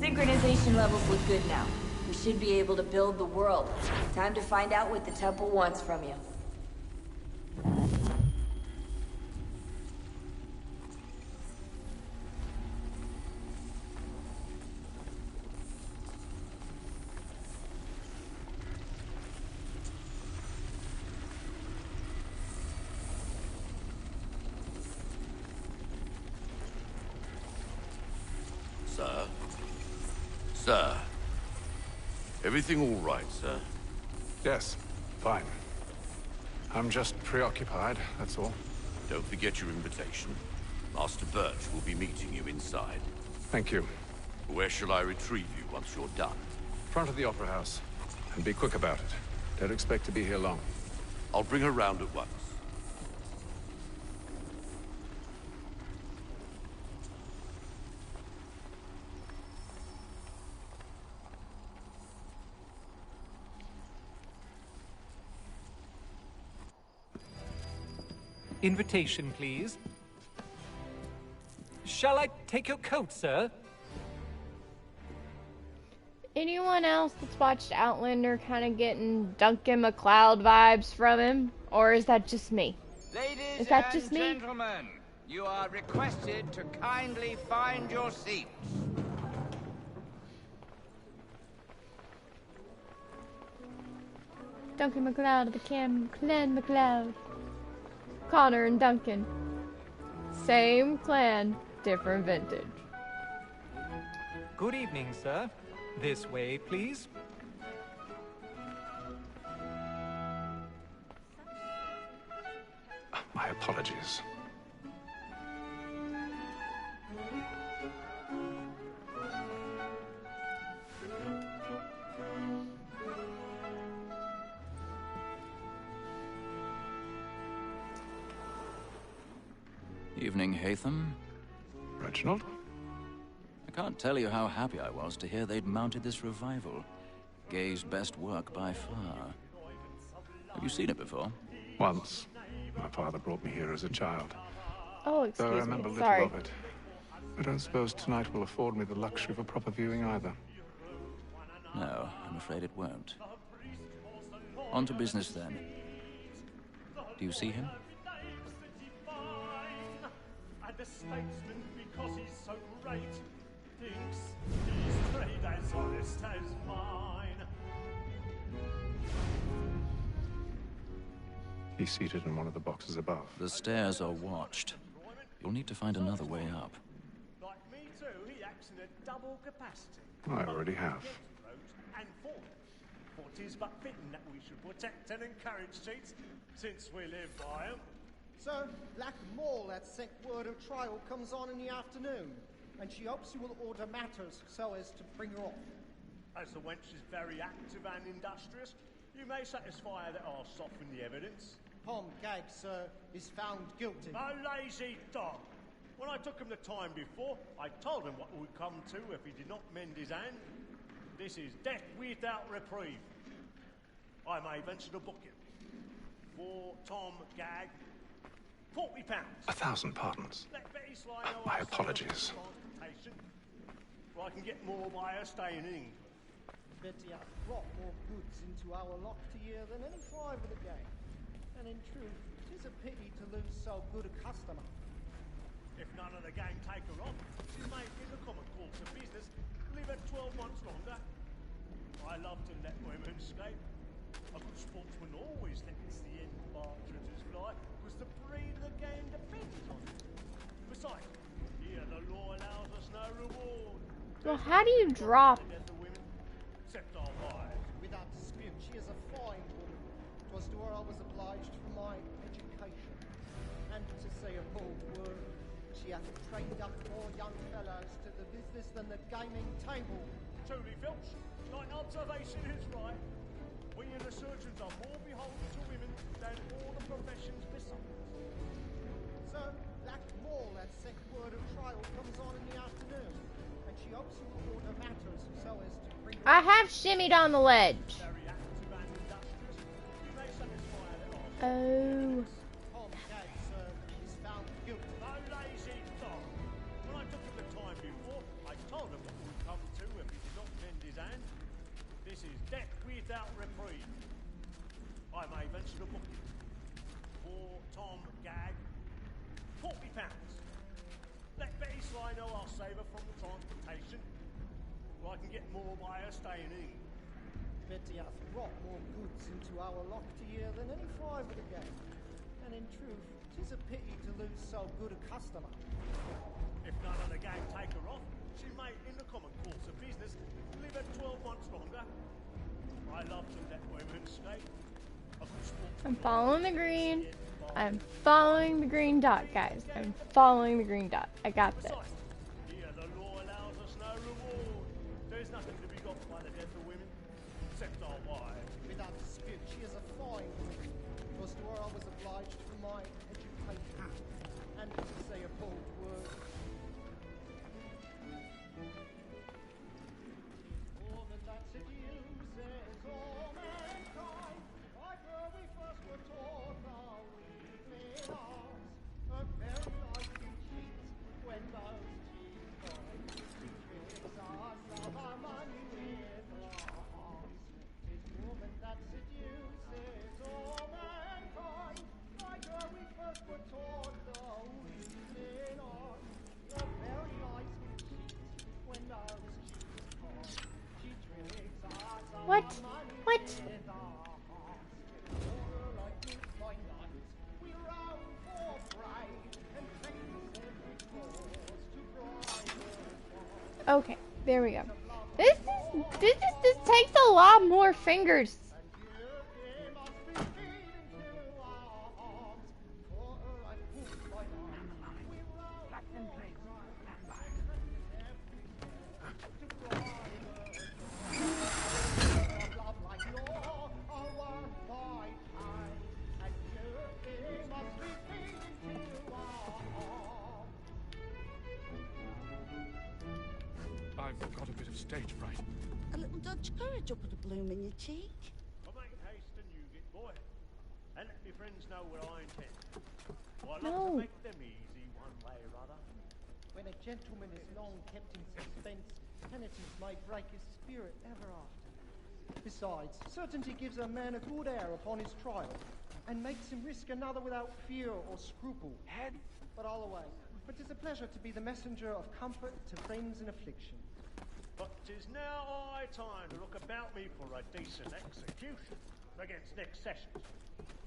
S11: Synchronization levels look good now. We should be able to build the world. Time to find out what the temple wants from you.
S12: Sir? Sir? Everything all right, sir?
S6: Yes, fine. I'm just preoccupied, that's all.
S12: Don't forget your invitation. Master Birch will be meeting you inside.
S6: Thank you.
S12: Where shall I retrieve you once you're done?
S6: Front of the Opera House. And be quick about it. Don't expect to be here long.
S12: I'll bring her round at once.
S13: Invitation, please. Shall I take your coat, sir?
S1: Anyone else that's watched Outlander kind of getting Duncan MacLeod vibes from him? Or is that just me?
S14: Ladies
S1: Is that
S14: and
S1: just me?
S14: gentlemen, you are requested to kindly find your seats.
S1: Duncan MacLeod of the Clan MacLeod. Connor and Duncan. Same clan, different vintage.
S13: Good evening, sir. This way, please.
S6: My apologies.
S15: Evening, Haytham.
S6: Reginald?
S15: I can't tell you how happy I was to hear they'd mounted this revival. Gay's best work by far. Have you seen it before?
S6: Once. My father brought me here as a child.
S1: Oh,
S6: Though I
S1: excuse
S6: remember
S1: me.
S6: little
S1: Sorry.
S6: of it. I don't suppose tonight will afford me the luxury of a proper viewing either.
S15: No, I'm afraid it won't. On to business then. Do you see him?
S16: And the statesman, because he's so great, thinks he's trade as honest as mine.
S6: He's seated in one of the boxes above.
S15: The stairs are watched. You'll need to find another way up.
S16: Like me too, he acts in a double capacity.
S6: I already have.
S16: And for it is but fitting that we should protect and encourage seats, since we live by 'em.
S17: Sir, Black Mall had sent word of trial comes on in the afternoon, and she hopes you will order matters so as to bring her off.
S16: As the wench is very active and industrious, you may satisfy her that I'll soften the evidence.
S17: Tom Gag, sir, is found guilty.
S16: A lazy dog! When I took him the time before, I told him what would come to if he did not mend his hand. This is death without reprieve. I may venture to book him. For Tom Gag, £40.
S6: 1,000 pardons.
S16: Let Betty Sly know
S6: My
S16: I've
S6: apologies.
S16: transportation, so I can get more by her staying in England.
S17: Betty hath brought more goods into our locked year than any five of the gang. And in truth, 'tis a pity to lose so good a customer.
S16: If none of the gang take her off, she may, in the common course of business, live at 12 months longer. I love to let women escape. A good sportsman always lets the end partridges fly, because the breed of the game depends on it. Besides, here the law allows us no reward.
S1: Well, how do you drop?
S16: Except our wives.
S17: Without dispute, she is a fine woman. 'Twas to her I was obliged for my education. And to say a bold word, she hath trained up more young fellows to the business than the gaming table.
S16: Truly, Filch, thine observation is right. We and the surgeons are more beholden to women than all the professions besides.
S17: Sir, Black Mall at set word of trial comes on in the afternoon, and she hopes you will order matters so as to bring...
S1: I have shimmied on the ledge. Oh.
S16: Tom Gad, sir, is found guilty. No lazy dog. When I took him the time before, I told him what would come to if he did not mend his hand. This is death without reprieve. I may venture to book him. For Tom Gag, £40. Let Betty Sly know I'll save her from the transportation, or I can get more by her staying in.
S17: Betty hath brought more goods into our locked year than any five of the gang. And in truth, 'tis a pity to lose so good a customer.
S16: If none of the gang take her off, she may, in the common course of business, live at 12 months longer. I love to let women escape.
S1: I'm following the green. I'm following the green dot, guys. I'm following the green dot. I got this.
S16: Here the law allows us no reward. There's nothing to be got by the death of women, except our wives.
S17: Without dispute, she is a fine woman. It was to her I was obliged for my education. And to say a bold word. All that that city uses, all mankind, like her we first were taught our evening arts. A very life you cheat when those cheap boys tricks us of our money with our hearts. This woman that seduces all mankind, like her we first were taught our evening arts. A very life you cheat when those cheap boys she tricks us of
S1: What?
S17: our money
S1: What?
S17: with our hearts. Like you find us, we roam for prey and practice every course to bribe.
S1: Okay, there we go. This takes a lot more fingers.
S4: I've got a bit of stage fright.
S18: A little Dutch courage will put a bloom in your cheek.
S16: I make haste and you get boy, and let me friends know what I intend. Well, I love
S1: No.
S16: to make them easy one way or other.
S17: When a gentleman is long kept in suspense, penitence may break his spirit ever after. Besides, certainty gives a man a good air upon his trial, and makes him risk another without fear or scruple. But all away, but 'tis a pleasure to be the messenger of comfort to friends in affliction.
S16: But 'tis now high time to look about me for a decent execution against next sessions.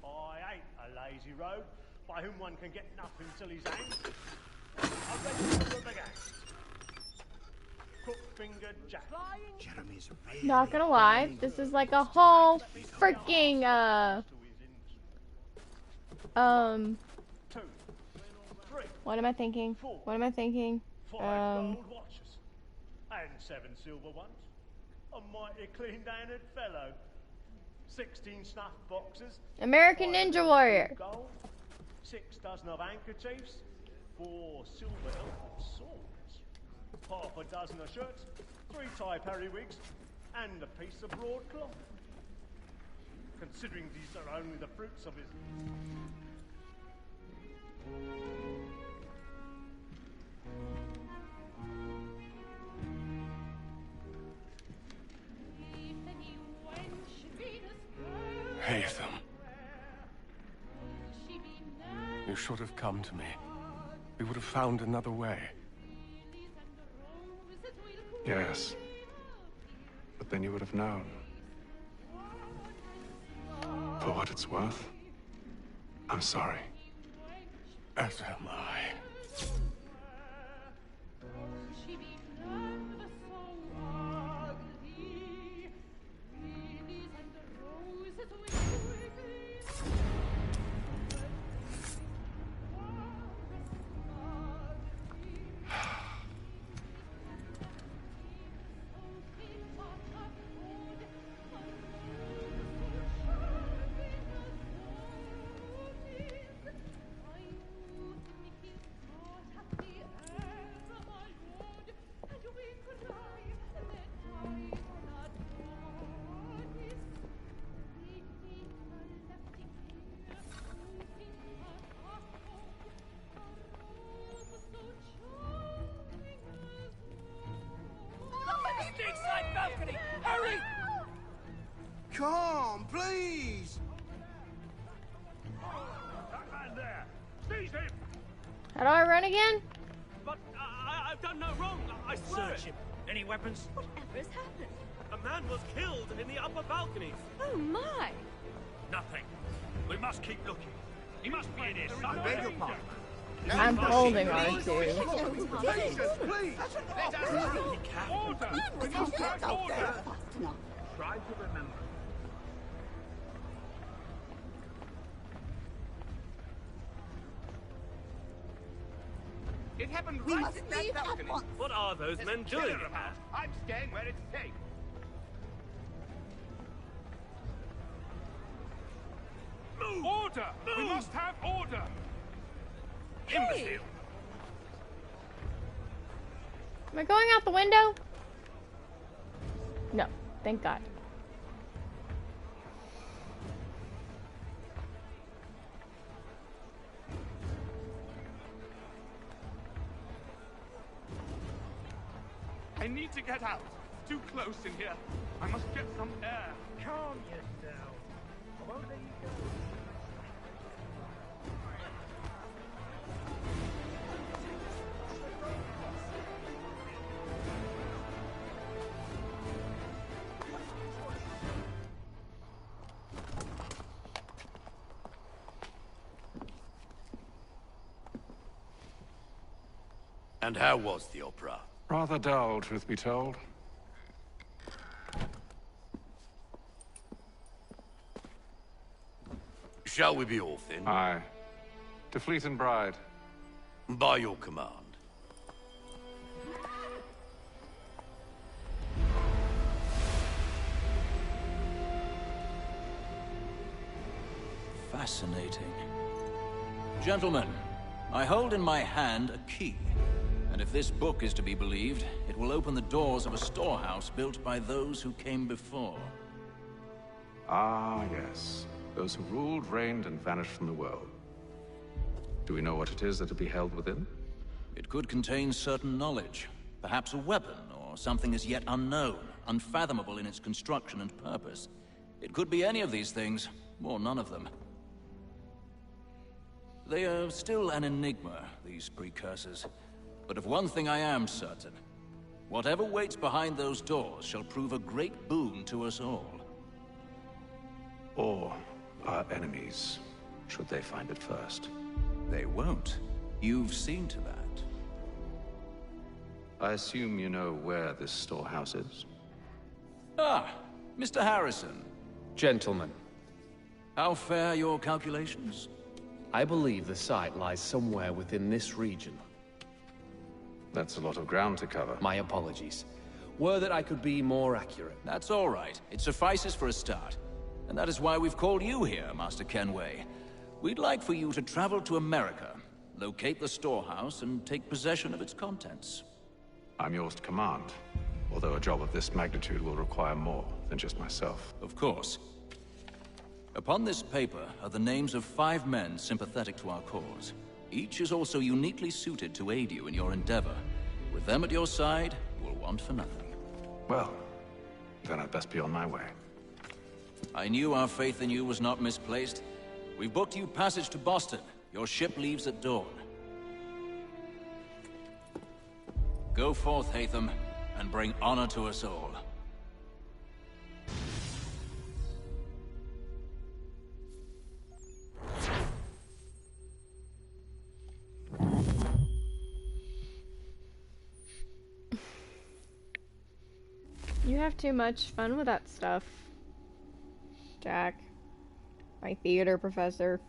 S16: I ain't a lazy rogue by whom one can get nothing till he's hanged. I'm ready to put the gang. Crook-fingered Jack.
S3: Jeremy's
S1: Not gonna lie, this is like a whole freaking what am I thinking? What am I thinking?
S16: 5 gold watches and 7 silver ones. A mighty clean-handed fellow. 16 snuff boxes.
S1: American Ninja Warrior.
S16: Gold, 6 dozen of handkerchiefs, 4 silver hilted swords, half a dozen of shirts, 3 tie periwigs, and a piece of broadcloth. Considering these are only the fruits of his...
S4: Haytham. You should have come to me
S7: we would have found another way. Yes. But then you would have known. For what it's worth, I'm sorry. As am I.
S5: Balcony! Hurry!
S3: Come, please!
S16: That man there! Seize him!
S1: How do I run again?
S16: But I've done no wrong. I swear.
S5: Search him. Any weapons?
S11: Whatever has happened?
S16: A man was killed in the upper balconies.
S11: Oh my!
S16: Nothing. We must keep looking. He must be in here.
S3: I beg your pardon.
S1: I'm holding on to.
S3: Jesus, please!
S16: Let us order! We must have order!
S14: Try to remember. It happened right in that balcony.
S16: What are those men doing?
S14: I'm staying where it's safe.
S16: Move! Order! Move. We must have order!
S1: Hey.
S16: Imbecile!
S1: Am I going out the window? No, thank God.
S14: I need to get out. It's too close in here. I must get some air.
S5: Calm yourself. Oh, there you go.
S12: And how was the opera?
S7: Rather dull, truth be told.
S12: Shall we be off then?
S7: Aye. To Fleet and Bride.
S12: By your command.
S15: Fascinating. Gentlemen, I hold in my hand a key. And if this book is to be believed, it will open the doors of a storehouse built by those who came before.
S7: Ah, yes. Those who ruled, reigned, and vanished from the world. Do we know what it is that will be held within?
S15: It could contain certain knowledge. Perhaps a weapon, or something as yet unknown, unfathomable in its construction and purpose. It could be any of these things, or none of them. They are still an enigma, these precursors. But of one thing I am certain. Whatever waits behind those doors shall prove a great boon to us all.
S7: Or our enemies, should they find it first.
S15: They won't. You've seen to that.
S7: I assume you know where this storehouse is?
S15: Ah, Mr. Harrison.
S19: Gentlemen.
S15: How fare your calculations?
S19: I believe the site lies somewhere within this region.
S7: That's a lot of ground to cover.
S19: My apologies. Were that I could be more accurate.
S15: That's all right. It suffices for a start. And that is why we've called you here, Master Kenway. We'd like for you to travel to America, locate the storehouse, and take possession of its contents.
S7: I'm yours to command, although a job of this magnitude will require more than just myself.
S15: Of course. Upon this paper are the names of 5 men sympathetic to our cause. Each is also uniquely suited to aid you in your endeavor. With them at your side, you will want for nothing.
S7: Well, then I'd best be on my way.
S15: I knew our faith in you was not misplaced. We've booked you passage to Boston. Your ship leaves at dawn. Go forth, Hatham, and bring honor to us all.
S1: You have too much fun with that stuff, Jack. My theater professor.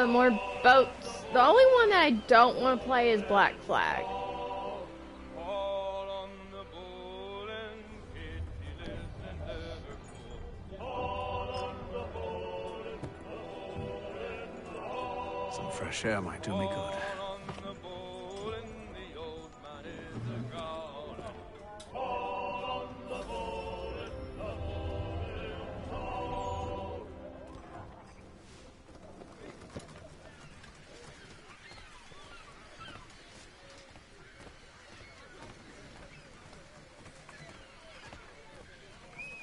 S1: More boats. The only one that I don't want to play is Black Flag.
S4: Some fresh air might do me good.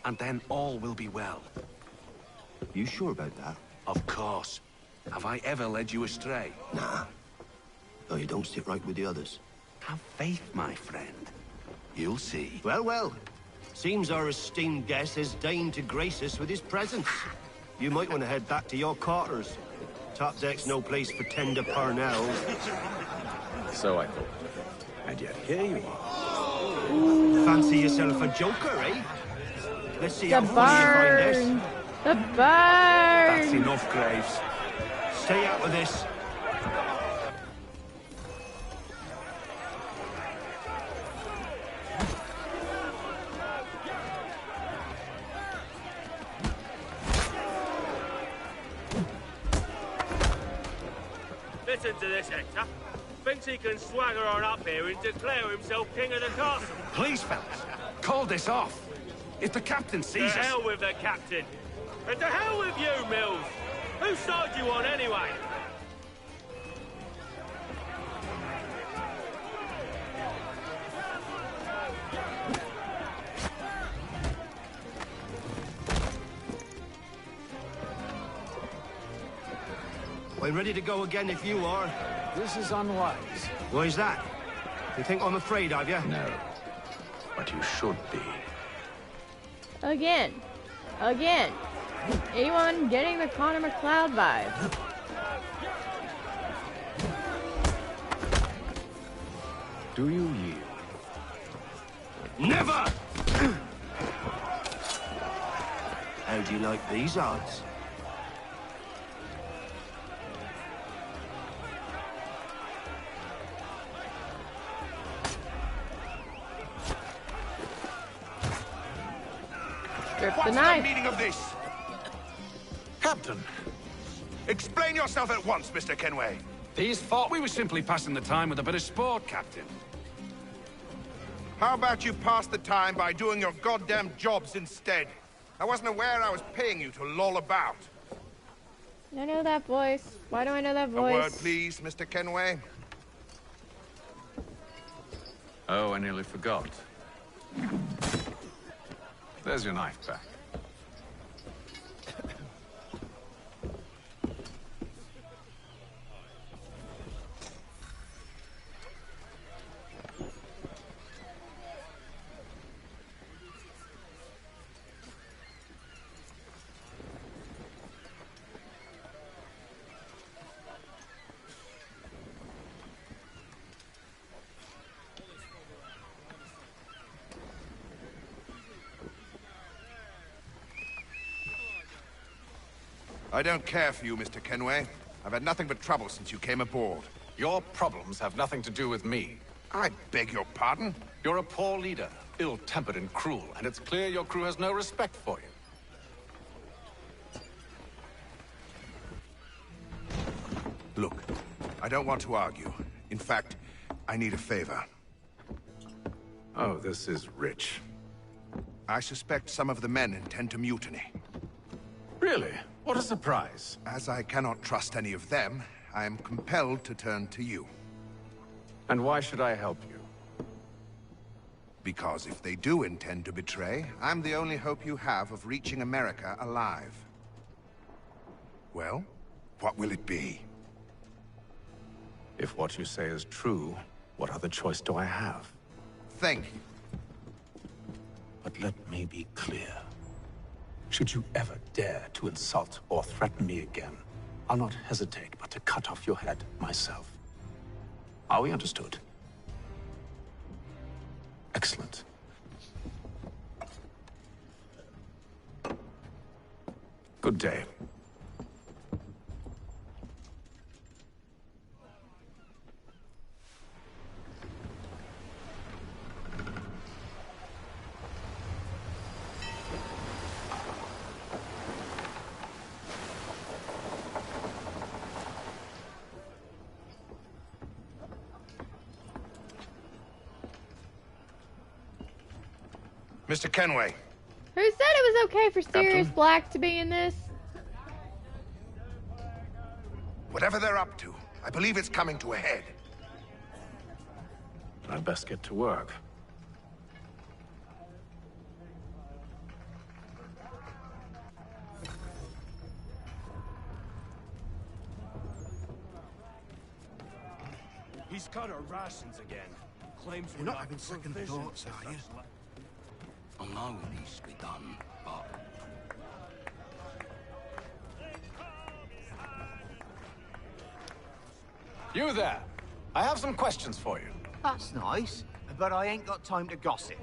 S4: And then all will be well.
S20: You sure about that?
S4: Of course. Have I ever led you astray?
S20: Nah. No, you don't sit right with the others.
S4: Have faith, my friend. You'll see.
S20: Well, well. Seems our esteemed guest has deigned to grace us with his presence. You might want to head back to your quarters. Top deck's no place for tender Parnells.
S19: So I thought.
S4: And yet here you are.
S20: Fancy yourself a joker, eh? Let's see
S1: The
S20: how funny you find
S1: burn!
S20: this.
S1: The burn!
S4: That's enough, Graves.
S20: Stay out of this.
S5: Listen to this, Hector. Thinks he can swagger on up here and declare himself king of the castle.
S4: Please, fellas, call this off. If the captain sees us...
S5: To hell with the captain. And to hell with you, Mills. Whose side you on, anyway?
S20: I'm ready to go again if you are.
S6: This is unwise.
S20: Why's that? You think I'm afraid of you?
S6: No. But you should be.
S1: Again. Again. Anyone getting the Connor McLeod vibe?
S6: Do you yield?
S20: Never! How do you like these odds?
S4: What's
S1: the knife.
S4: meaning of this? Captain, explain yourself at once, Mr. Kenway.
S21: These thought we were simply passing the time with a bit of sport, Captain.
S22: How about you pass the time by doing your goddamn jobs instead? I wasn't aware I was paying you to loll about.
S1: I know that voice. Why do I know that voice?
S22: A word, please, Mr. Kenway.
S21: Oh, I nearly forgot. There's your knife back.
S22: I don't care for you, Mr. Kenway. I've had nothing but trouble since you came aboard.
S21: Your problems have nothing to do with me.
S22: I beg your pardon?
S21: You're a poor leader, ill-tempered and cruel, and it's clear your crew has no respect for you.
S22: Look, I don't want to argue. In fact, I need a favor.
S21: Oh, this is rich.
S22: I suspect some of the men intend to mutiny.
S21: Really? What a surprise.
S22: As I cannot trust any of them, I am compelled to turn to you.
S21: And why should I help you?
S22: Because if they do intend to betray, I'm the only hope you have of reaching America alive. Well, what will it be?
S21: If what you say is true, what other choice do I have?
S22: Thank you.
S6: But let me be clear. Should you ever dare to insult or threaten me again, I'll not hesitate but to cut off your head myself. Are we understood? Excellent. Good day.
S22: Mr. Kenway.
S1: Who said it was okay for Sirius Black to be in this?
S22: Whatever they're up to, I believe it's coming to a head.
S6: I'd best get to work.
S3: He's cut our rations again. Claims
S22: You're not having second thoughts, are you?
S12: I know it needs to be done, but...
S21: You there! I have some questions for you.
S2: That's nice, but I ain't got time to gossip.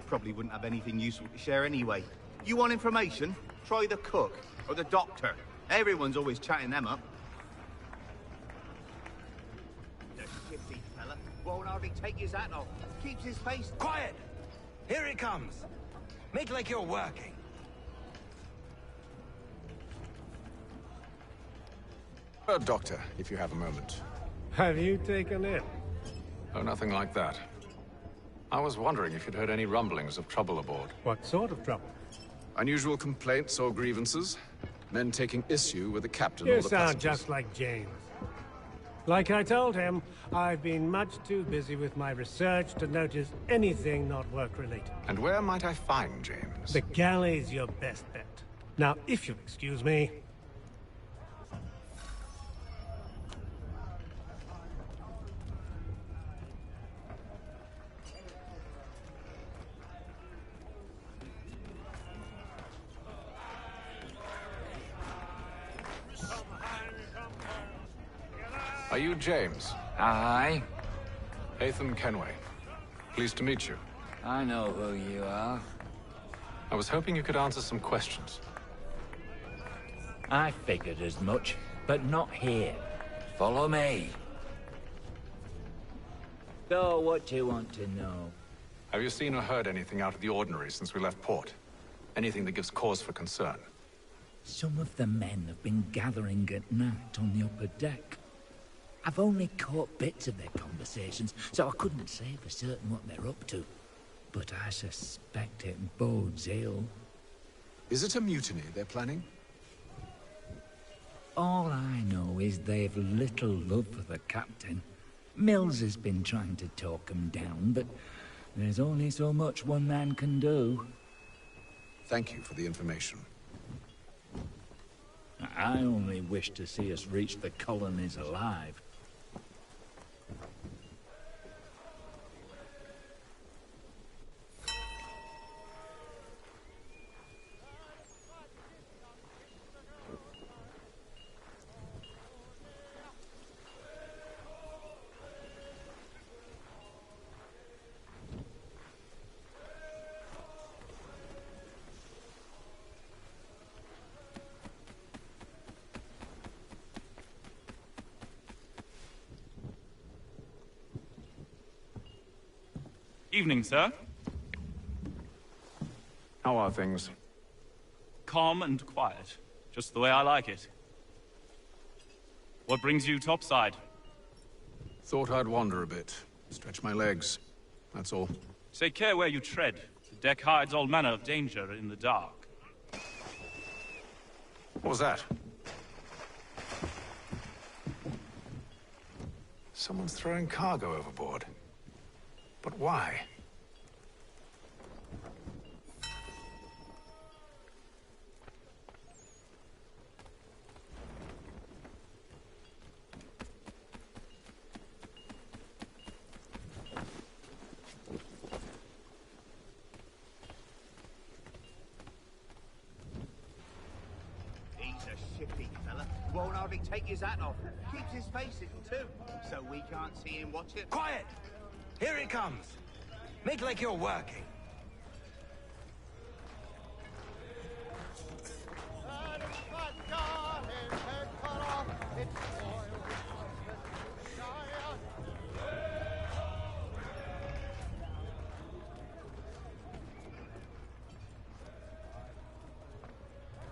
S2: Probably wouldn't have anything useful to share anyway. You want information? Try the cook or the doctor. Everyone's always chatting them up. The shifty fella won't hardly take his hat off. Keeps his face...
S8: Quiet! Here he comes. Make like you're working.
S21: Doctor, if you have a moment.
S7: Have you taken it?
S21: Oh, nothing like that. I was wondering if you'd heard any rumblings of trouble aboard.
S7: What sort of trouble?
S21: Unusual complaints or grievances? Men taking issue with the captain
S7: You
S21: or the
S7: sound
S21: passengers?
S7: just like James. Like I told him, I've been much too busy with my research to notice anything not work-related.
S21: And where might I find James?
S7: The galley's your best bet. Now, if you'll excuse me...
S21: Are you James?
S8: Aye.
S21: Ethan Kenway. Pleased to meet you.
S8: I know who you are.
S21: I was hoping you could answer some questions.
S8: I figured as much, but not here. Follow me. So, what do you want to know?
S21: Have you seen or heard anything out of the ordinary since we left port? Anything that gives cause for concern?
S8: Some of the men have been gathering at night on the upper deck. I've only caught bits of their conversations, so I couldn't say for certain what they're up to. But I suspect it bodes ill.
S21: Is it a mutiny they're planning?
S8: All I know is they've little love for the captain. Mills has been trying to talk them down, but there's only so much one man can do.
S21: Thank you for the information.
S8: I only wish to see us reach the colonies alive.
S23: Evening, sir.
S21: How are things?
S23: Calm and quiet. Just the way I like it. What brings you topside?
S21: Thought I'd wander a bit. Stretch my legs. That's all.
S23: Take care where you tread. The deck hides all manner of danger in the dark.
S21: What was that? Someone's throwing cargo overboard. But why?
S2: Won't hardly take his hat off. Keeps his face hidden too, so we can't see him watch it.
S9: Quiet! Here it comes. Make like you're working.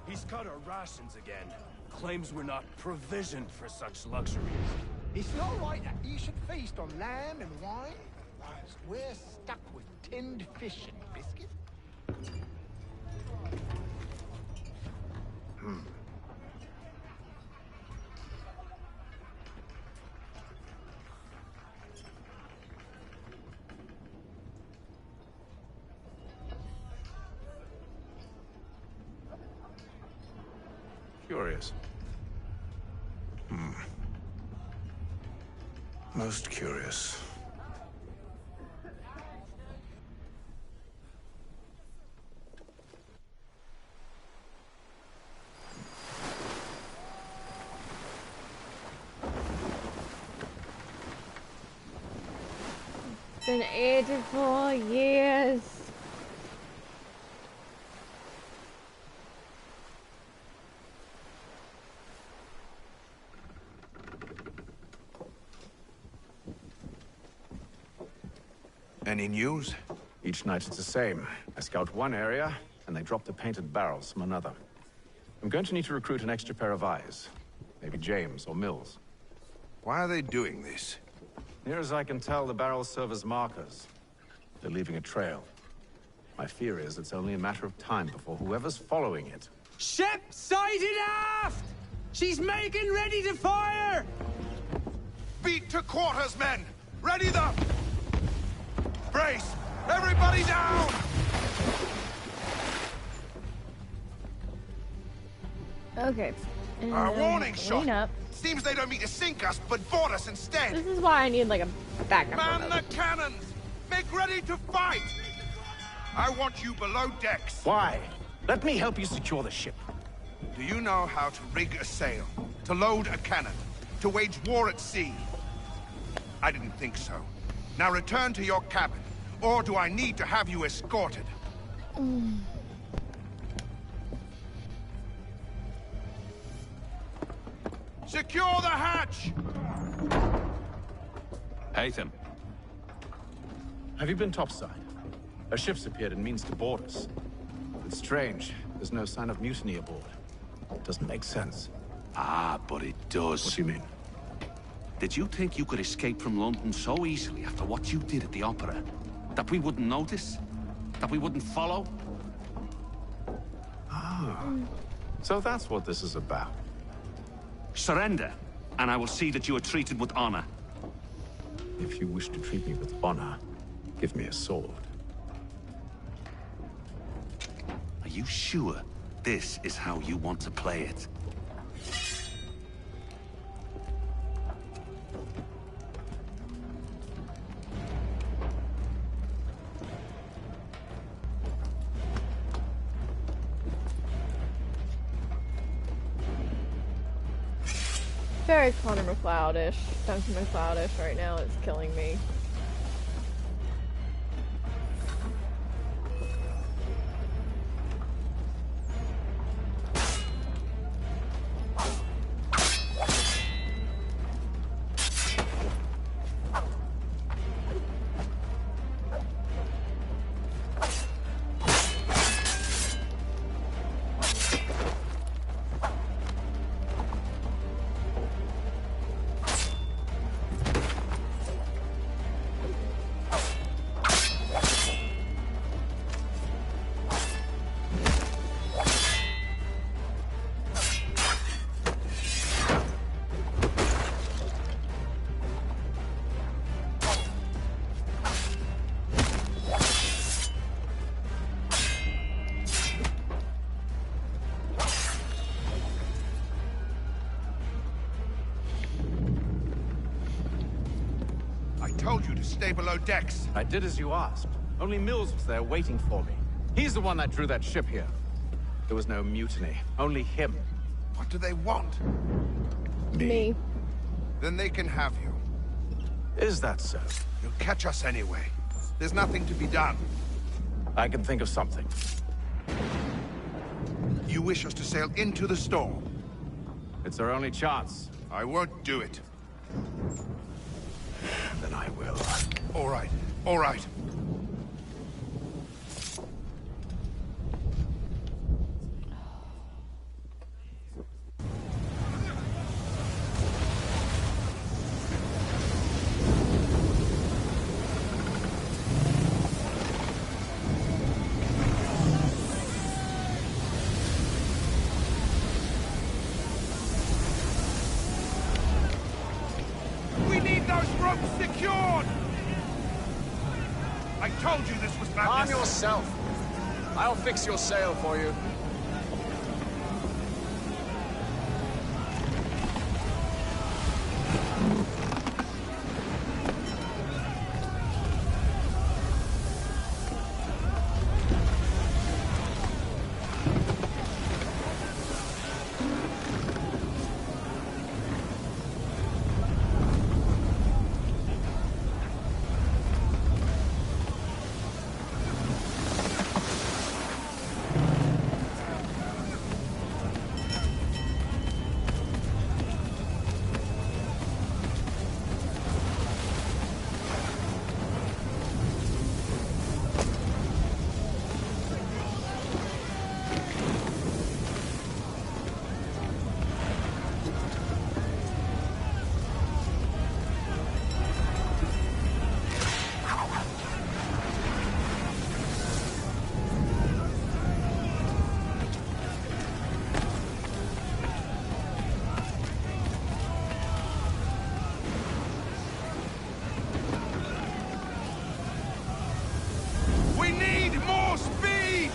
S7: He's cut our rations again. Claims we're not provisioned for such luxuries.
S3: It's not right that you should feast on lamb and wine, whilst we're stuck with tinned fish and biscuit.
S21: Curious. Most curious.
S1: It's been 84 years.
S22: Any news?
S21: Each night it's the same. I scout one area, and they drop the painted barrels from another. I'm going to need to recruit an extra pair of eyes. Maybe James or Mills.
S22: Why are they doing this?
S21: Near as I can tell, the barrels serve as markers. They're leaving a trail. My fear is it's only a matter of time before whoever's following it...
S9: Ship sighted aft! She's making ready to fire!
S22: Beat to quarters, men! Ready the... Brace! Everybody down!
S1: Okay.
S22: Our warning
S1: clean
S22: shot!
S1: up.
S22: Seems they don't mean to sink us, but board us instead!
S1: This is why I need like a backup.
S22: Man the cannons! Make ready to fight! I want you below decks.
S21: Why? Let me help you secure the ship.
S22: Do you know how to rig a sail? To load a cannon? To wage war at sea? I didn't think so. Now return to your cabin, or do I need to have you escorted? Secure the hatch!
S21: Haytham. Have you been topside? A ship's appeared and means to board us. It's strange. There's no sign of mutiny aboard. Doesn't make sense.
S12: Ah, but it does.
S21: What do you mean?
S12: Did you think you could escape from London so easily after what you did at the Opera? That we wouldn't notice? That we wouldn't follow?
S21: Ah. So that's what this is about.
S12: Surrender, and I will see that you are treated with honor.
S21: If you wish to treat me with honor, give me a sword.
S12: Are you sure this is how you want to play it?
S1: Very Connor McLeod-ish, Duncan McLeod-ish right now. It's killing me.
S22: told you to stay below decks.
S21: I did as you asked. Only Mills was there waiting for me. He's the one that drew that ship here. There was no mutiny, only him.
S22: What do they want?
S1: Me.
S22: Then they can have you.
S21: Is that so?
S22: You'll catch us anyway. There's nothing to be done.
S21: I can think of something.
S22: You wish us to sail into the storm?
S21: It's our only chance.
S22: I won't do it.
S21: Then I will.
S22: All right, all right. We need those ropes secured! I told you this was madness.
S19: Calm yourself. I'll fix your sail for you.
S22: We need more speed!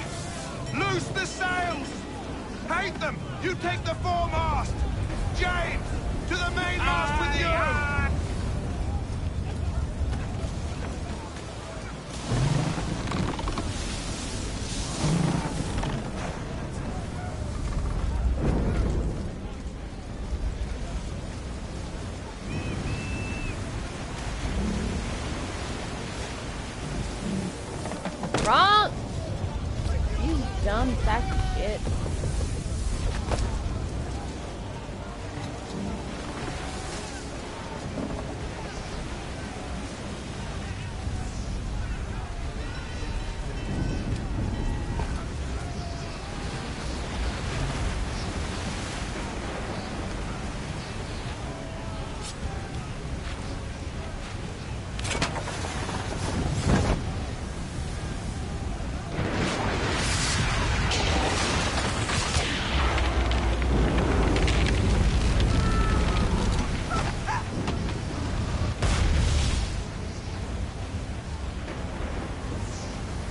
S22: Loose the sails! Hate them! You take the foremast! James! To the mainmast with you!
S1: Wrong! You dumb sack of shit.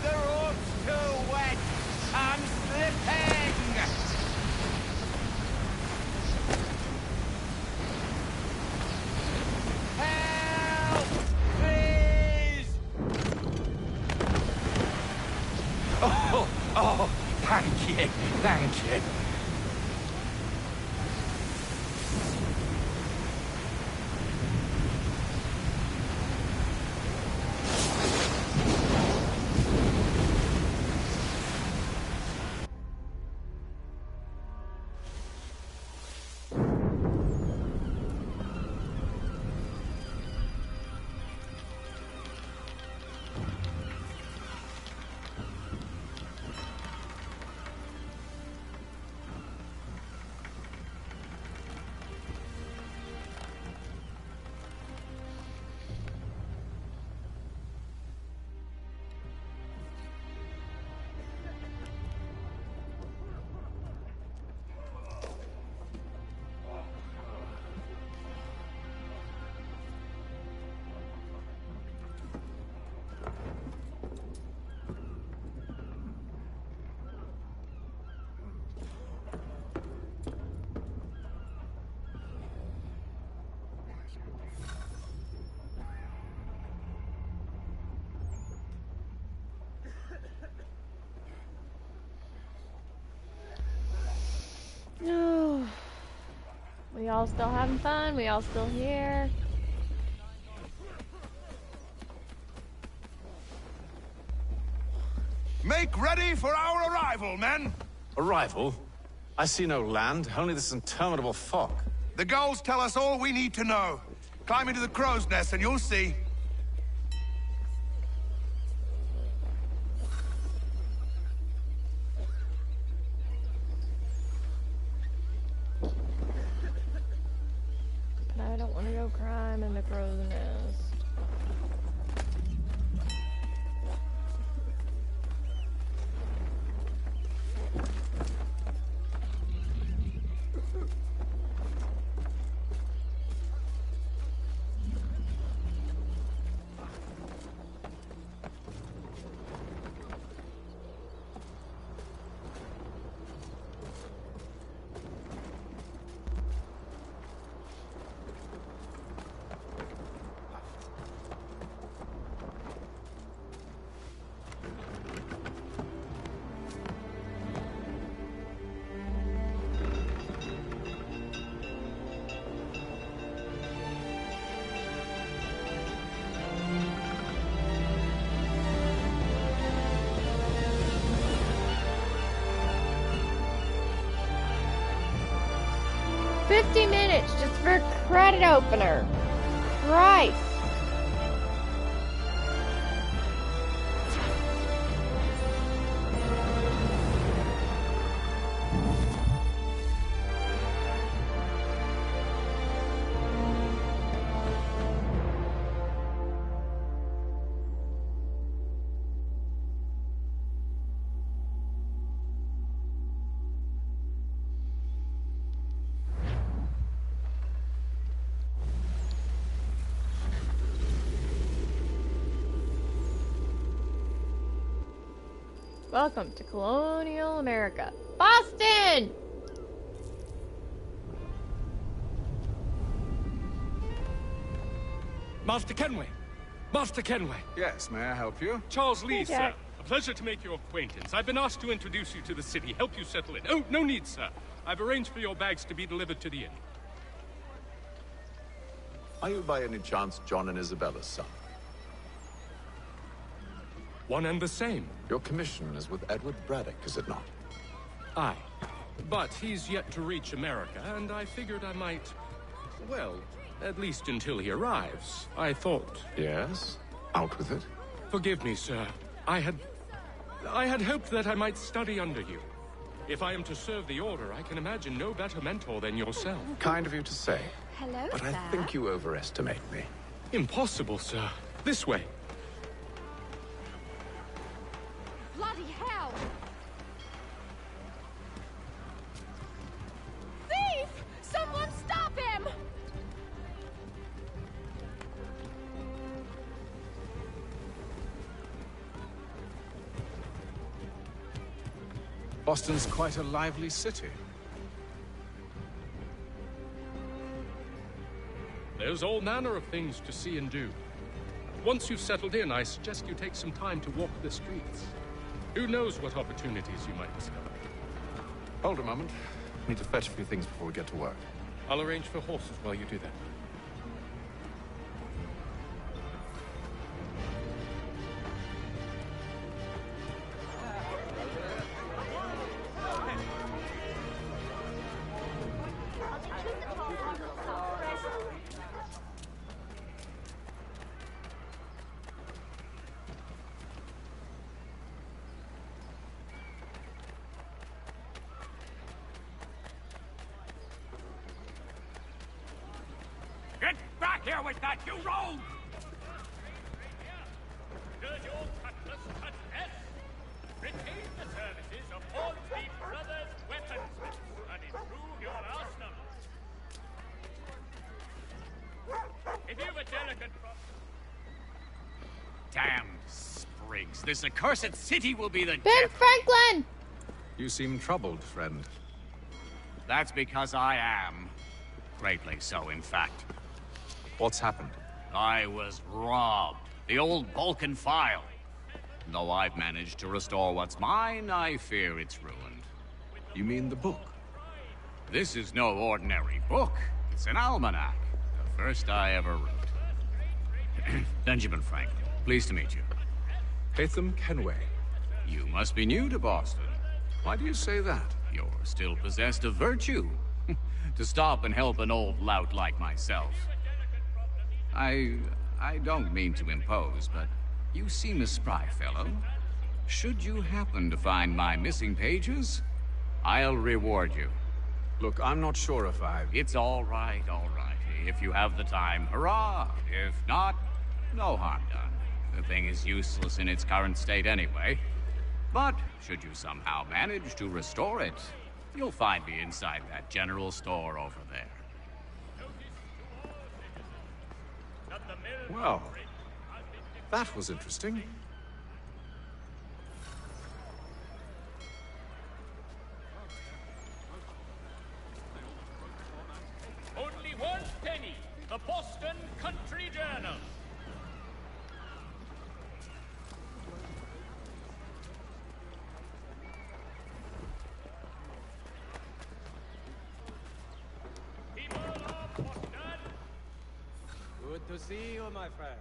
S22: The rope's too wet! I'm slipping! Help! Please!
S10: Oh, thank you, thank you.
S1: We all still having fun? We all still here?
S22: Make ready for our arrival, men!
S21: Arrival? I see no land, only this interminable fog.
S22: The gulls tell us all we need to know. Climb into the crow's nest and you'll see.
S1: But I don't want to go climb in the crow's nest. $50 minutes just for a credit opener. Christ. Welcome to colonial America. Boston!
S13: Master Kenway! Master Kenway!
S21: Yes, may I help you?
S13: Charles Lee,
S1: Hey,
S13: sir.
S1: Jack.
S13: A pleasure to make your acquaintance. I've been asked to introduce you to the city, help you settle in. Oh, no need, sir. I've arranged for your bags to be delivered to the inn.
S21: Are you by any chance John and Isabella's son?
S13: One and the same.
S21: Your commission is with Edward Braddock, is it not?
S13: Aye. But he's yet to reach America, and I figured I might... Well, at least until he arrives. I thought...
S21: Yes? Out with it.
S13: Forgive me, sir. I had hoped that I might study under you. If I am to serve the Order, I can imagine no better mentor than yourself.
S21: Kind of you to say.
S11: Hello,
S21: But I think you overestimate me.
S13: Impossible, sir. This way.
S11: Bloody hell! Thief! Someone stop him!
S21: Boston's quite a lively city.
S13: There's all manner of things to see and do. Once you've settled in, I suggest you take some time to walk the streets. Who knows what opportunities you might discover.
S21: Hold a moment. Need to fetch a few things before we get to work.
S13: I'll arrange for horses while you do that.
S10: Get back here with that, you rogue!
S5: Does your cutlass cut S? Retain the services of Hornsby Brothers Weaponsmiths and improve your arsenal. If you've a delicate
S10: Damned sprigs. This accursed city will be the
S1: Ben Franklin!
S21: You seem troubled, friend.
S10: That's because I am. Greatly so, in fact.
S21: What's happened?
S10: I was robbed. The old Balkan file. Though I've managed to restore what's mine, I fear it's ruined.
S21: You mean the book?
S10: This is no ordinary book. It's an almanac. The first I ever wrote. Benjamin Franklin. Pleased to meet you.
S21: Hatham Kenway.
S10: You must be new to Boston.
S21: Why do you say that?
S10: You're still possessed of virtue. To stop and help an old lout like myself. I don't mean to impose, but you seem a spry fellow. Should you happen to find my missing pages, I'll reward you.
S21: Look, I'm not sure if
S10: It's all right. If you have the time, hurrah! If not, no harm done. The thing is useless in its current state anyway. But should you somehow manage to restore it, you'll find me inside that general store over there.
S21: Well, that was interesting.
S5: Only 1 penny. The Boston Country Journal.
S9: Good to see you, my friend.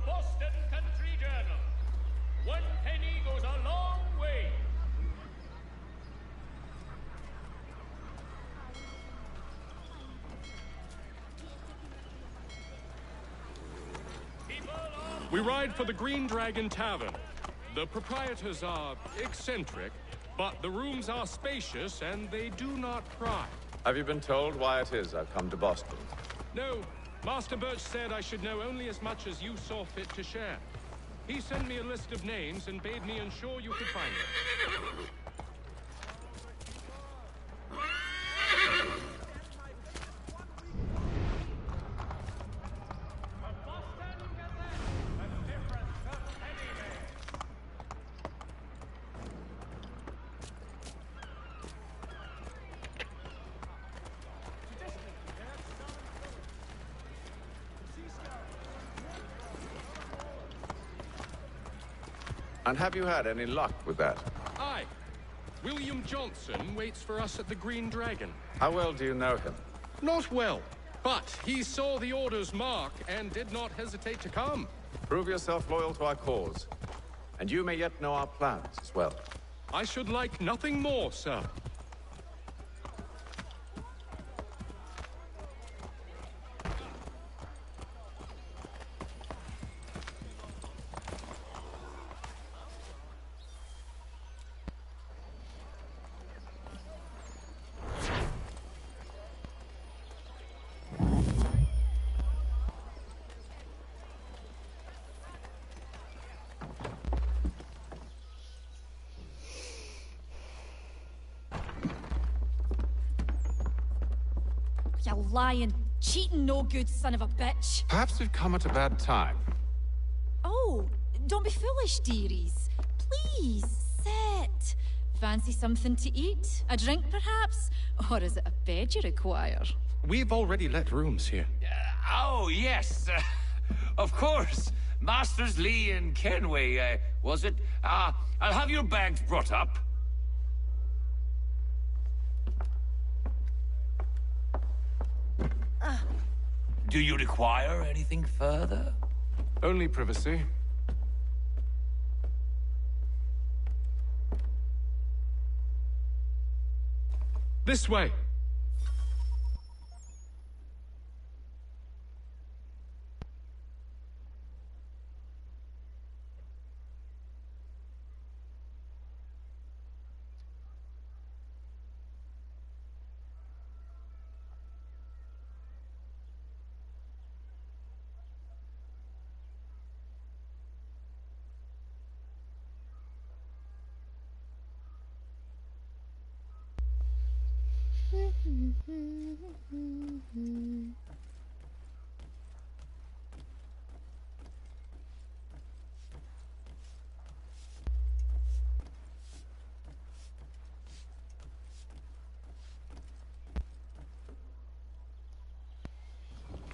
S5: Boston Country Journal. 1 penny goes a long way.
S13: We ride for the Green Dragon Tavern. The proprietors are eccentric, but the rooms are spacious and they do not pry.
S21: Have you been told why it is I've come to Boston?
S13: No. Master Birch said I should know only as much as you saw fit to share. He sent me a list of names and bade me ensure you could find them.
S21: And have you had any luck with that?
S13: Aye. William Johnson waits for us at the Green Dragon.
S21: How well do you know him?
S13: Not well, but he saw the order's mark and did not hesitate to come.
S21: Prove yourself loyal to our cause, and you may yet know our plans as well.
S13: I should like nothing more, sir.
S16: You lying, cheating, no good son of a bitch.
S21: Perhaps we've come at a bad time.
S16: Oh, don't be foolish, dearies. Please, sit. Fancy something to eat? A drink, perhaps? Or is it a bed you require?
S13: We've already let rooms here.
S17: Oh, yes. Of course. Masters Lee and Kenway, was it? I'll have your bags brought up. Do you require anything further?
S21: Only privacy.
S13: This way.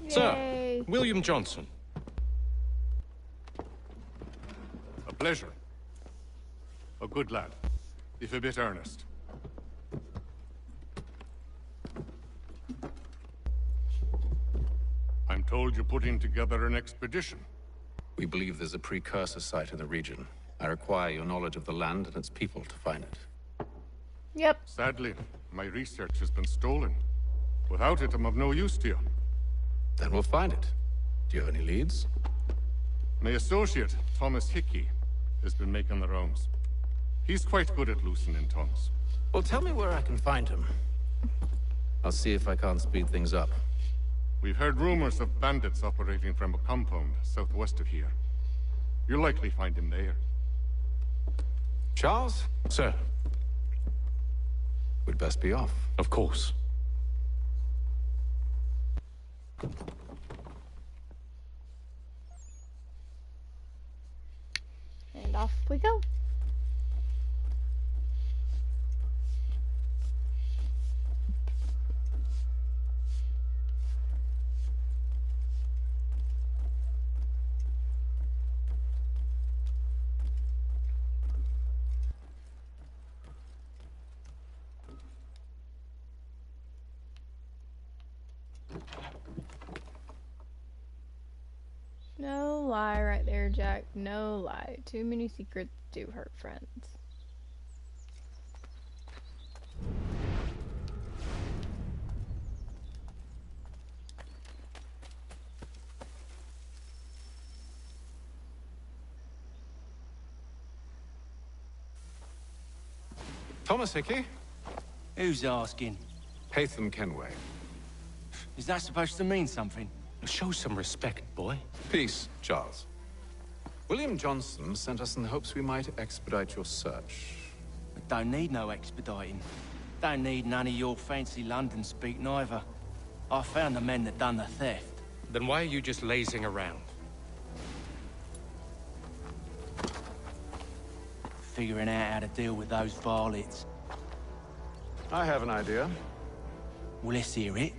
S13: Sir, William Johnson.
S18: A pleasure. A good lad, if a bit earnest. I'm told you're putting together an expedition.
S21: We believe there's a precursor site in the region. I require your knowledge of the land and its people to find it.
S1: Yep.
S18: Sadly, my research has been stolen. Without it, I'm of no use to you.
S21: Then we'll find it. Do you have any leads?
S18: My associate, Thomas Hickey, has been making the rounds. He's quite good at loosening tongues.
S21: Well, tell me where I can find him. I'll see if I can't speed things up.
S18: We've heard rumors of bandits operating from a compound southwest of here. You'll likely find him there.
S21: Charles?
S13: Sir.
S21: We'd best be off.
S13: Of course.
S1: And off we go. No lie right there, Jack. No lie. Too many secrets do hurt friends.
S21: Thomas Hickey?
S24: Who's asking?
S21: Haytham Kenway.
S24: Is that supposed to mean something?
S13: Show some respect, boy.
S21: Peace, Charles. William Johnson sent us in the hopes we might expedite your search.
S24: I don't need no expediting. Don't need none of your fancy London speak neither. I found the men that done the theft.
S13: Then why are you just lazing around?
S24: Figuring out how to deal with those varlets.
S21: I have an idea.
S24: Well, let's hear it.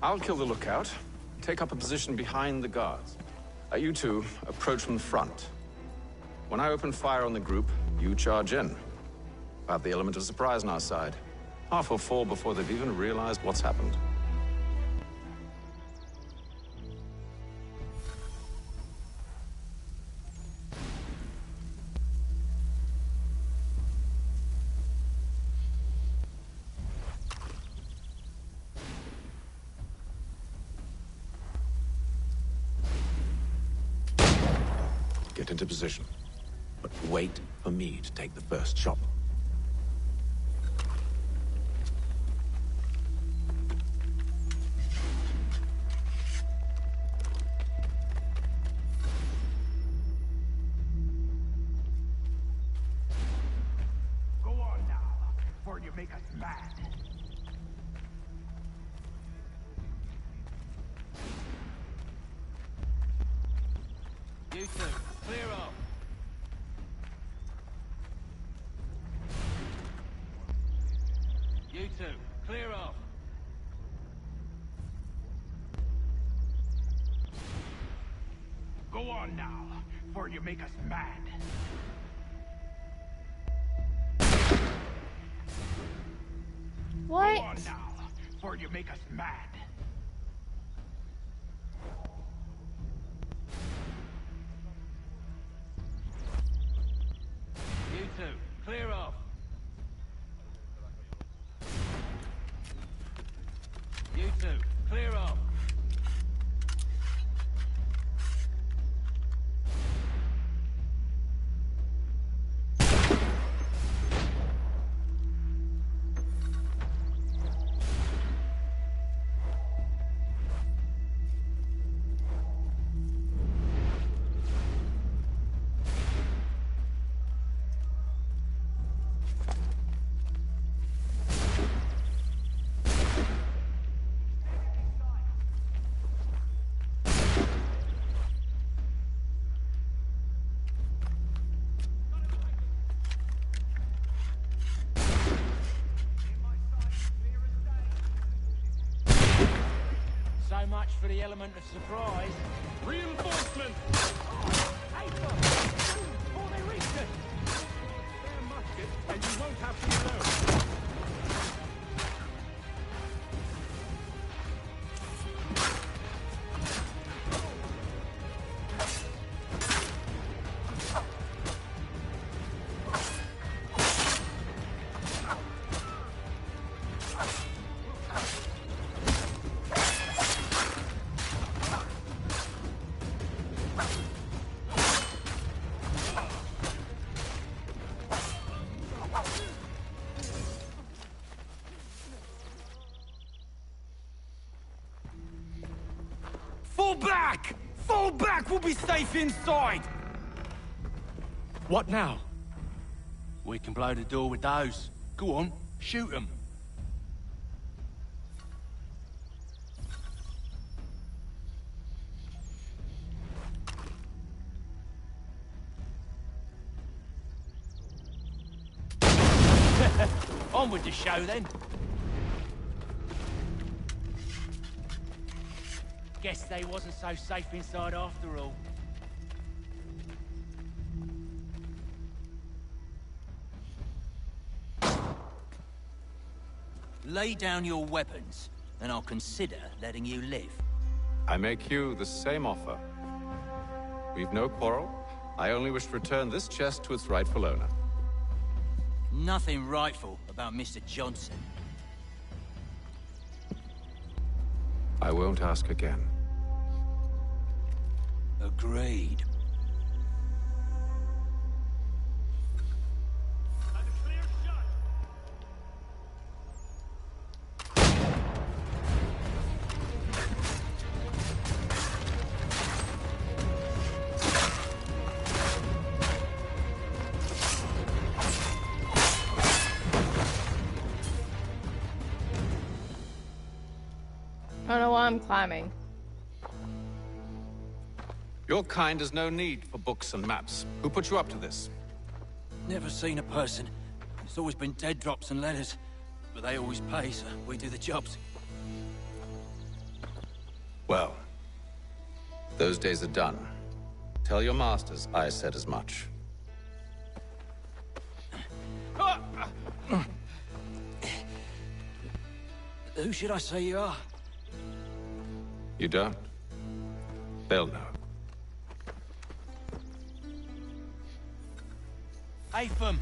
S21: I'll kill the lookout, take up a position behind the guards. You two approach from the front. When I open fire on the group, you charge in. I have the element of surprise on our side. Half will fall before they've even realized what's happened. Get into position, but wait for me to take the first shot.
S3: Go on now, before you make us mad.
S24: two, clear off.
S3: Go on now, before you make us mad.
S1: What?
S3: Go on now, before you make us mad.
S24: You two, clear off. You two, clear off. So much for the element of surprise.
S13: Reinforcement!
S3: Hey, before they reach it!
S13: Spare musket, and you won't have to reload.
S9: Fall back! Fall back! We'll be safe inside!
S24: What now? We can blow the door with those. Go on, shoot them. On with the show then. Guess they wasn't so safe inside after all.
S4: Lay down your weapons, and I'll consider letting you live.
S21: I make you the same offer. We've no quarrel. I only wish to return this chest to its rightful owner.
S4: Nothing rightful about Mr. Johnson.
S21: I won't ask again.
S4: Agreed.
S1: I don't know why I'm climbing.
S21: Your kind has no need for books and maps. Who put you up to this?
S4: Never seen a person. It's always been dead drops and letters. But they always pay, so we do the jobs.
S21: Well, those days are done. Tell your masters I said as much.
S4: Who should I say you are?
S21: You don't? They'll know.
S24: Atham,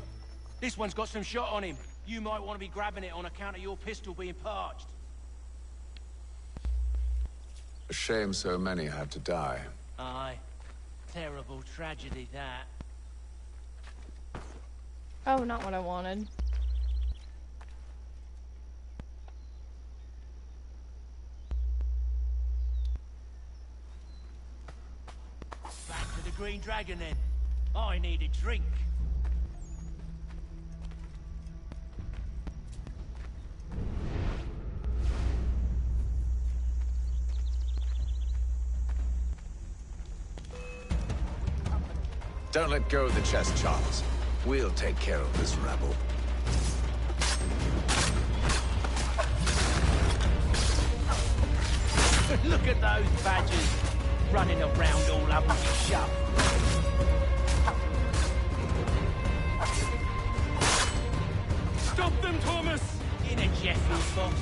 S24: this one's got some shot on him. You might want to be grabbing it on account of your pistol being parched.
S21: A shame so many had to die.
S24: Aye. Terrible tragedy, that.
S1: Oh, not what I wanted.
S24: Back to the Green Dragon, then. I need a drink.
S21: Don't let go of the chest, Charles. We'll take care of this rabble.
S24: Look at those badgers running around all up and shut.
S13: Stop them, Thomas!
S24: In a jiffy, boss.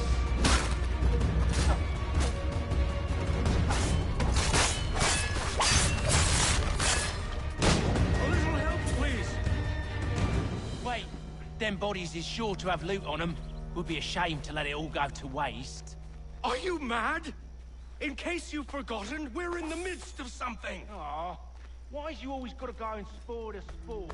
S13: A little help, please.
S24: Wait, them bodies is sure to have loot on them. Would be a shame to let it all go to waste.
S13: Are you mad? In case you've forgotten, we're in the midst of something.
S24: Aw, why's you always gotta go and spoil the sport?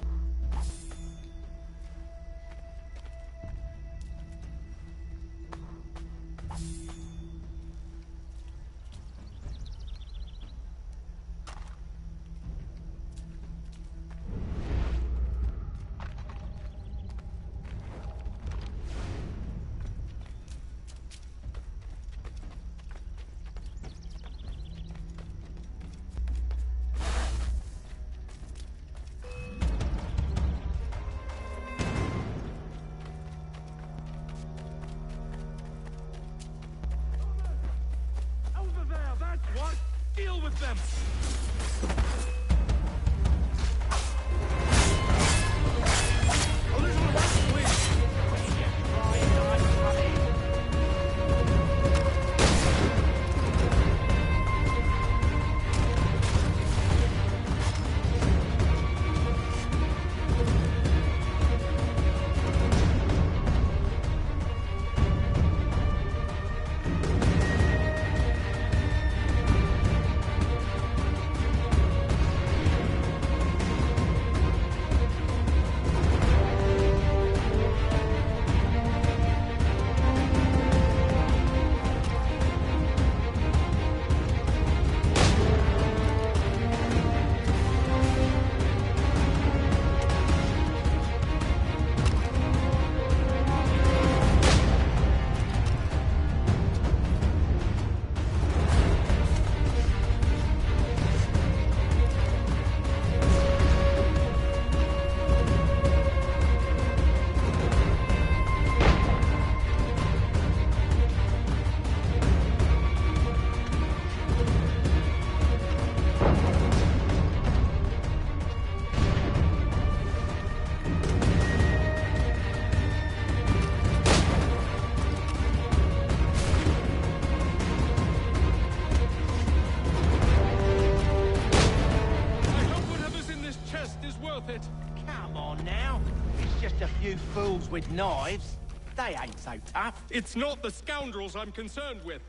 S13: What? Deal with them! A little help, please!
S24: Fools with knives. They ain't so tough.
S13: It's not the scoundrels I'm concerned with.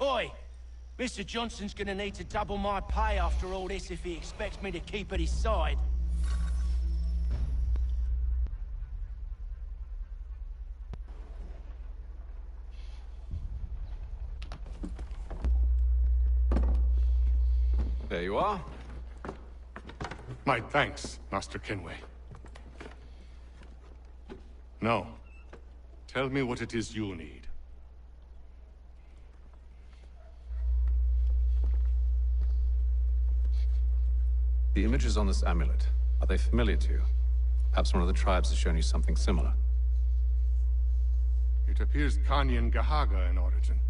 S24: Oi! Mr. Johnson's gonna need to double my pay after all this if he expects me to keep at his side.
S21: There you are.
S18: My thanks, Master Kenway. Now, tell me what it is you need.
S21: The images on this amulet, are they familiar to you? Perhaps one of the tribes has shown you something similar.
S18: It appears Kanyan Gahaga in origin.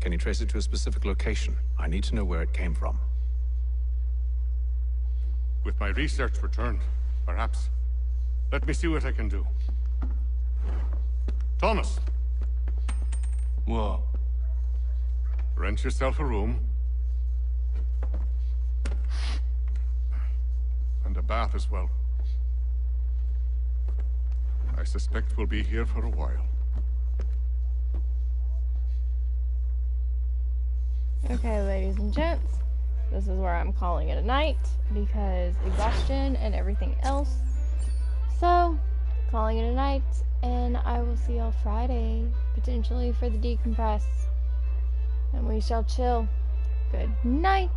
S21: Can you trace it to a specific location? I need to know where it came from.
S18: With my research returned, perhaps. Let me see what I can do. Thomas!
S24: What?
S18: Rent yourself a room. And a bath as well. I suspect we'll be here for a while.
S1: Okay, ladies and gents, this is where I'm calling it a night because exhaustion and everything else. So, calling it a night, and I will see y'all Friday, potentially for the decompress. And we shall chill. Good night.